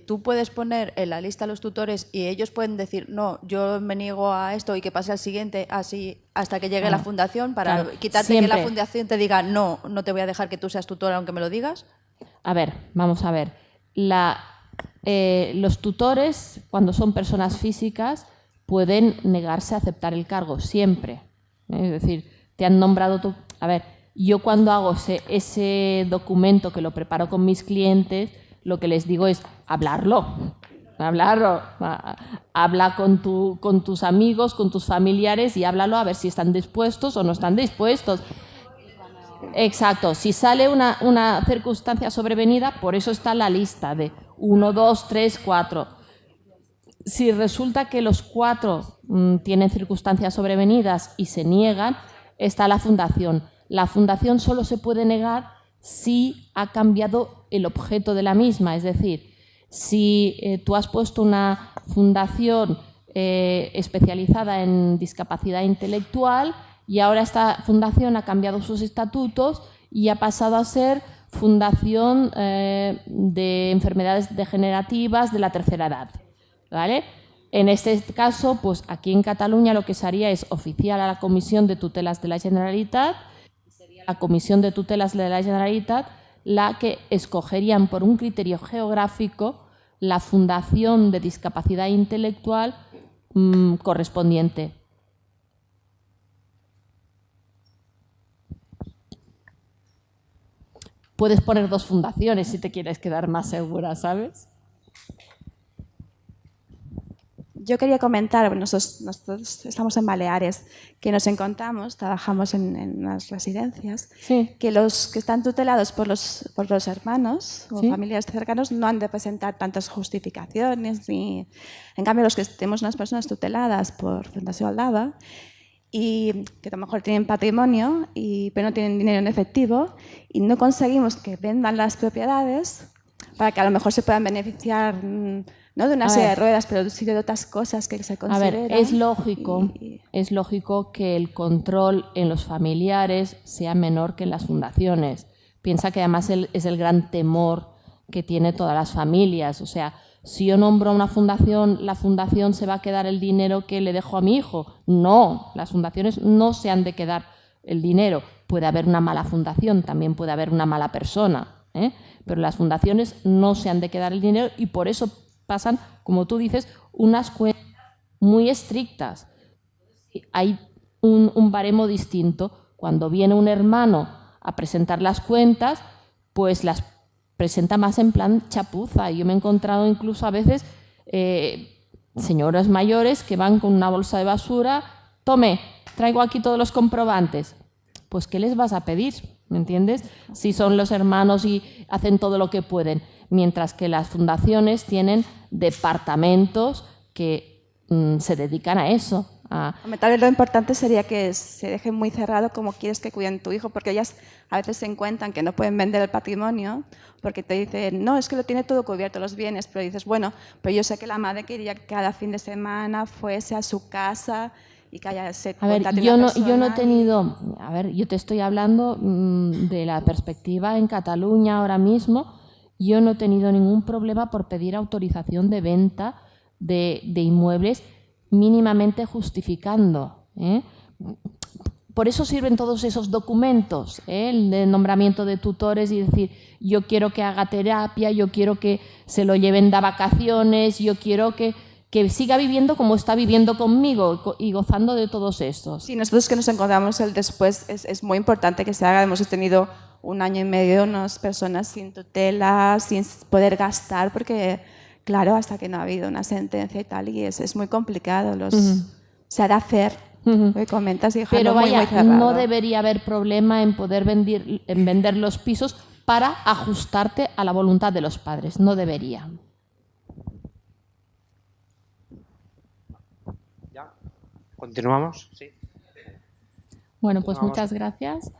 tú puedes poner en la lista a los tutores y ellos pueden decir, no, yo me niego a esto y que pase al siguiente, así hasta que llegue la fundación, para quitarte siempre que la fundación te diga, no, no te voy a dejar que tú seas tutor aunque me lo digas. A ver, vamos a ver. Los tutores, cuando son personas físicas, pueden negarse a aceptar el cargo, siempre. Es decir, te han nombrado tú. A ver, yo cuando hago ese documento que lo preparo con mis clientes, lo que les digo es hablarlo. Habla con tus amigos, con tus familiares y háblalo a ver si están dispuestos o no están dispuestos. Exacto, si sale una circunstancia sobrevenida, por eso está la lista de 1, 2, 3, 4. Si resulta que los 4 tienen circunstancias sobrevenidas y se niegan, está la fundación. La fundación solo se puede negar si ha cambiado el objeto de la misma, es decir, si tú has puesto una fundación especializada en discapacidad intelectual y ahora esta fundación ha cambiado sus estatutos y ha pasado a ser fundación de enfermedades degenerativas de la tercera edad, ¿vale? En este caso, pues aquí en Cataluña lo que se haría es oficiar a la Comisión de Tutelas de la Generalitat, sería la Comisión de Tutelas de la Generalitat la que escogerían por un criterio geográfico la fundación de discapacidad intelectual correspondiente. Puedes poner 2 fundaciones si te quieres quedar más segura, ¿sabes? Yo quería comentar, bueno, nosotros estamos en Baleares, que nos encontramos, trabajamos en unas residencias, sí, que los que están tutelados por los hermanos o ¿sí? familiares cercanos no han de presentar tantas justificaciones, ni en cambio los que tenemos unas personas tuteladas por Fundació Aldaba y que a lo mejor tienen patrimonio, pero no tienen dinero en efectivo y no conseguimos que vendan las propiedades para que a lo mejor se puedan beneficiar no de una serie de ruedas, pero sí de otras cosas que se consideran. A ver, es lógico que el control en los familiares sea menor que en las fundaciones. Piensa que además es el gran temor que tiene todas las familias. O sea, si yo nombro a una fundación, ¿la fundación se va a quedar el dinero que le dejo a mi hijo? No, las fundaciones no se han de quedar el dinero. Puede haber una mala fundación, también puede haber una mala persona, pero las fundaciones no se han de quedar el dinero y por eso pasan, como tú dices, unas cuentas muy estrictas. Hay un baremo distinto. Cuando viene un hermano a presentar las cuentas, pues las presenta más en plan chapuza. Yo me he encontrado incluso a veces señoras mayores que van con una bolsa de basura, tome, traigo aquí todos los comprobantes. Pues ¿qué les vas a pedir? ¿Me entiendes? Si son los hermanos y hacen todo lo que pueden. Mientras que las fundaciones tienen departamentos que se dedican a eso. Tal vez lo importante sería que se deje muy cerrado cómo quieres que cuiden tu hijo, porque ellas a veces se encuentran que no pueden vender el patrimonio porque te dicen, no, es que lo tiene todo cubierto, los bienes, pero dices, bueno, pero yo sé que la madre quería que cada fin de semana fuese a su casa y que haya ese contacto. A ver, yo no he tenido, a ver, yo te estoy hablando de la perspectiva en Cataluña ahora mismo. Yo no he tenido ningún problema por pedir autorización de venta de inmuebles mínimamente justificando. Por eso sirven todos esos documentos, el de nombramiento de tutores y decir, yo quiero que haga terapia, yo quiero que se lo lleven de vacaciones, yo quiero que siga viviendo como está viviendo conmigo y gozando de todos estos. Sí, nosotros que nos encontramos el después es muy importante que se haga. Hemos tenido 1 año y medio unas personas sin tutela, sin poder gastar, porque, claro, hasta que no ha habido una sentencia y tal, y es muy complicado. Se ha de hacer Lo que comentas y dejarlo Pero muy, vaya, muy cerrado. no debería haber problema en poder vender los pisos para ajustarte a la voluntad de los padres. No debería. ¿Ya? ¿Continuamos? Sí. Bueno, pues Continuamos. muchas gracias.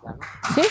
¿Ya, no? ¿Sí?